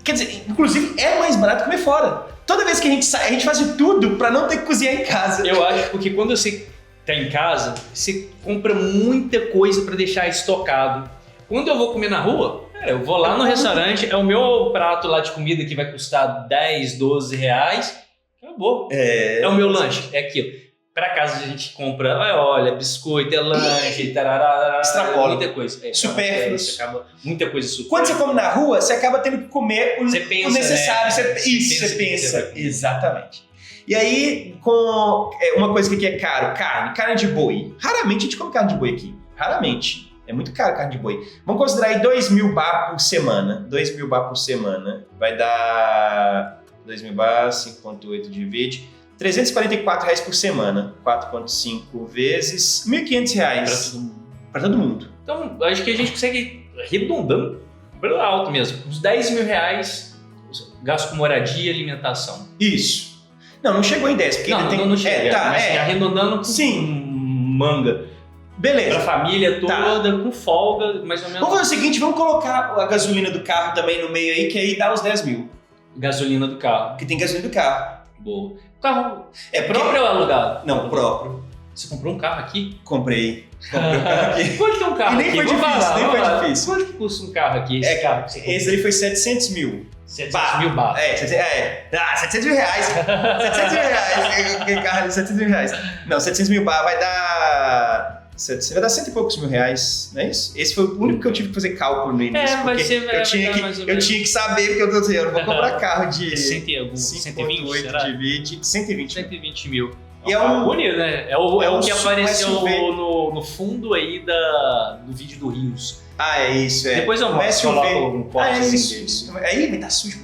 Quer dizer, inclusive é mais barato comer fora. Toda vez que a gente sai, a gente faz de tudo pra não ter que cozinhar em casa. Eu acho porque quando você tá em casa, você compra muita coisa pra deixar estocado. Quando eu vou comer na rua, eu vou lá no restaurante, é o meu prato lá de comida que vai custar 10, 12 reais. Acabou. É o meu lanche, é aquilo. Pra casa a gente compra, olha, biscoito, lanche, tarará, extrapola. Muita coisa. Supérfluos. Muita coisa supérflua. Quando você come na rua, você acaba tendo que comer o necessário. Né? Você pensa. Exatamente. E aí, com uma coisa que aqui é caro, carne de boi. Raramente a gente come carne de boi aqui. Raramente. É muito caro carne de boi. Vamos considerar aí 2.000 bar por semana. 2.000 bar por semana vai dar 2.000 bar, 5,8 divide. R$344 por semana. 4,5 vezes R$1.500. Para todo mundo. Então, acho que a gente consegue, arredondando, pelo alto mesmo, uns R$10.000 gasto com moradia e alimentação. Isso. Não chegou em 10. Porque não chega. Mas arredondando com sim. Manga. Beleza. Pra família toda, com folga, mais ou menos. Vamos fazer o seguinte, vamos colocar a gasolina do carro também no meio aí, que aí dá os 10 mil. Gasolina do carro. Porque tem gasolina do carro. Boa. O carro é próprio ou alugado? Não, próprio. Você comprou um carro aqui? Comprei um carro aqui. Quanto que é um carro e nem aqui? Foi difícil, nem foi difícil. Quanto que custa um carro aqui? Esse aí foi 700 mil. 700 mil bar. 700 mil reais. 700 mil reais. Aquele carro ali, 700 mil reais. Não, 700 mil bar vai dar... Vai dar 100 e poucos mil reais, não é isso? Esse foi o único que eu tive que fazer cálculo no início. Eu tinha que saber, porque eu tô dizendo, eu não vou comprar carro de 120, será? Divide 120 mil. E é um bonito, né? É o que apareceu SUV. no fundo aí do vídeo do Rios. É isso, é. Depois eu coloco um corte assim isso. Aí vai estar sujo.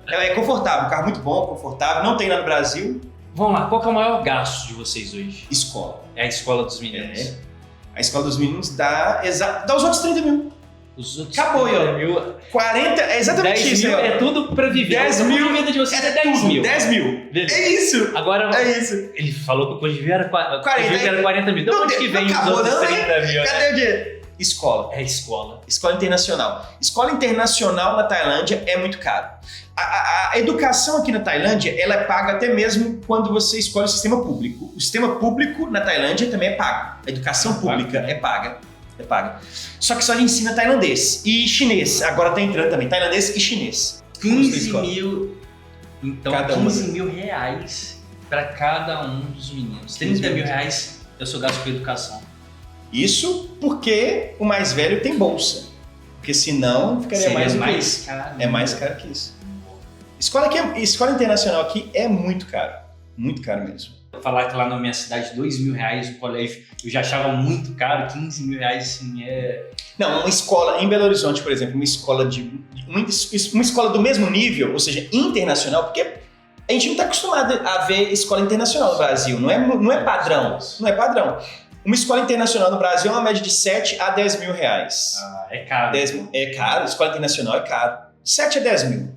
É confortável, um carro muito bom, confortável, não tem lá no Brasil. Vamos lá, qual que é o maior gasto de vocês hoje? Escola. É a escola dos meninos. A escola dos meninos dá os outros 30 mil. Os outros acabou, 30 mil. 40, é exatamente 10 isso. Mil é tudo pra viver. 10 mil. A vida de vocês é 10 mil. 10 mil. Beleza. É isso. Agora, é isso. Ele falou que o custo de vida era 40 mil. Então onde que vem os outros 30 mil? Cadê o dinheiro? Escola. É escola. Escola internacional. Escola internacional na Tailândia é muito caro. A educação aqui na Tailândia, ela é paga até mesmo quando você escolhe o sistema público. O sistema público na Tailândia também é pago. A educação pública é paga. É paga. Só que só ensina tailandês e chinês. Agora tá entrando também tailandês e chinês. 15 mil. Então, cada 15 mil reais para cada um dos meninos. 30 mil reais é o seu gasto com educação. Isso porque o mais velho tem bolsa. Porque senão ficaria mais caro. É mais caro que isso. Escola internacional aqui é muito caro. Muito caro mesmo. Falar que lá na minha cidade, 2 mil reais no colégio, eu já achava muito caro, 15 mil reais assim é... Não, uma escola em Belo Horizonte, por exemplo, uma escola do mesmo nível, ou seja, internacional, porque a gente não está acostumado a ver escola internacional no Brasil, não é padrão, não é padrão. Uma escola internacional no Brasil é uma média de 7 a 10 mil reais. É caro. É caro, escola internacional é caro. 7 a 10 mil.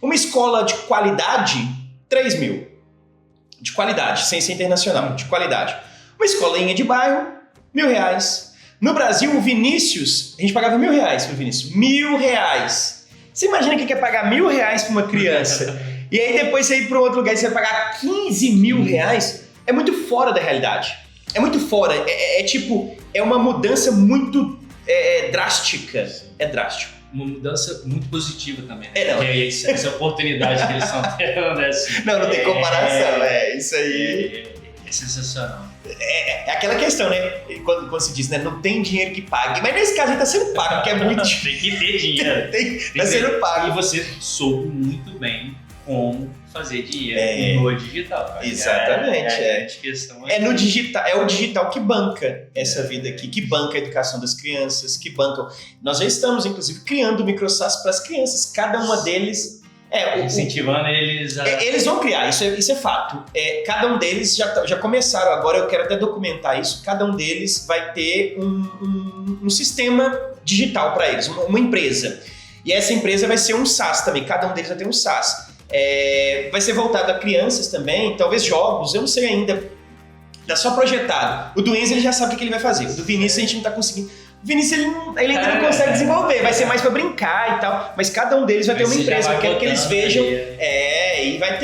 Uma escola de qualidade, 3 mil. De qualidade, sem ser internacional, de qualidade. Uma escolinha de bairro, 1.000 reais. No Brasil, o Vinícius, a gente pagava 1.000 reais pro Vinícius. 1.000 reais. Você imagina que quer pagar 1.000 reais pra uma criança? E aí depois você ir para outro lugar e você vai pagar 15 mil reais? É muito fora da realidade. É muito fora. É uma mudança muito drástica. É drástico. Uma mudança muito positiva também, né? Não. Essa oportunidade que eles estão tendo. Assim, não tem comparação. Isso aí. É sensacional. É aquela questão, né? Quando se diz, né? Não tem dinheiro que pague. Mas nesse caso, ele tá sendo pago, porque é muito difícil. Tem que ter dinheiro. Tá sendo pago. E você soube muito bem como fazer dinheiro no digital. Cara. Exatamente. Questão no digital, é o digital que banca essa vida aqui, que banca a educação das crianças, que bancam. Nós já estamos, inclusive, criando microsas para as crianças. Cada uma deles incentivando eles a... Eles vão criar, isso é fato. Cada um deles já começaram, agora eu quero até documentar isso, cada um deles vai ter um sistema digital para eles, uma empresa. E essa empresa vai ser um SaaS também, cada um deles vai ter um SaaS. Vai ser voltado a crianças também, talvez jogos, eu não sei ainda. Tá só projetado. O do Enzo ele já sabe o que ele vai fazer. O do Vinícius a gente não tá conseguindo. O Vinícius ele ainda não consegue desenvolver, vai ser mais pra brincar e tal. Mas cada um deles vai ter uma empresa, eu quero que eles vejam. E vai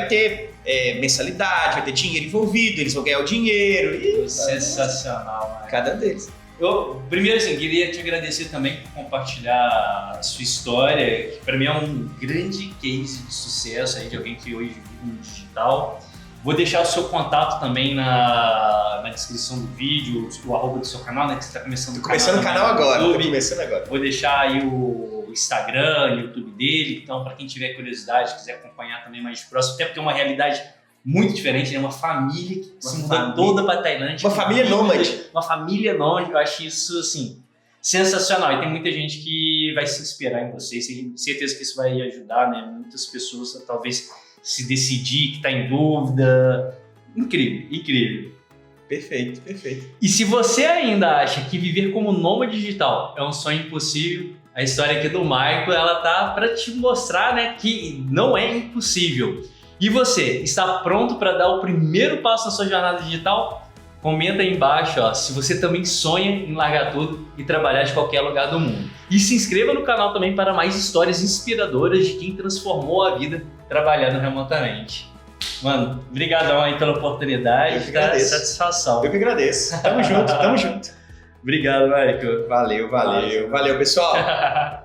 ter mensalidade, vai ter dinheiro envolvido, eles vão ganhar o dinheiro. Sensacional, mano. Cada um deles. Eu, primeiro, assim, queria te agradecer também por compartilhar a sua história, que para mim é um grande case de sucesso aí de alguém que hoje vive no digital. Vou deixar o seu contato também na descrição do vídeo, o arroba do seu canal, né? Que você está começando o canal. Tô começando agora. Vou deixar aí o Instagram, o YouTube dele. Então, para quem tiver curiosidade, quiser acompanhar também mais de próximo, até porque é uma realidade muito diferente, né? Uma família que se muda toda para Tailândia. Uma família nômade. Uma família nômade, eu acho isso, assim, sensacional. E tem muita gente que vai se inspirar em vocês. Tenho certeza que isso vai ajudar, né? Muitas pessoas a talvez se decidir, que tá em dúvida. Incrível, incrível. Perfeito, perfeito. E se você ainda acha que viver como nômade digital é um sonho impossível, a história aqui do Michael, ela tá para te mostrar, né, que não é impossível. E você, está pronto para dar o primeiro passo na sua jornada digital? Comenta aí embaixo, ó, se você também sonha em largar tudo e trabalhar de qualquer lugar do mundo. E se inscreva no canal também para mais histórias inspiradoras de quem transformou a vida trabalhando remotamente. Mano, brigadão aí pela oportunidade, tá? Satisfação. Eu que agradeço. Tamo junto, tamo junto. Obrigado, Michael. Valeu, pessoal.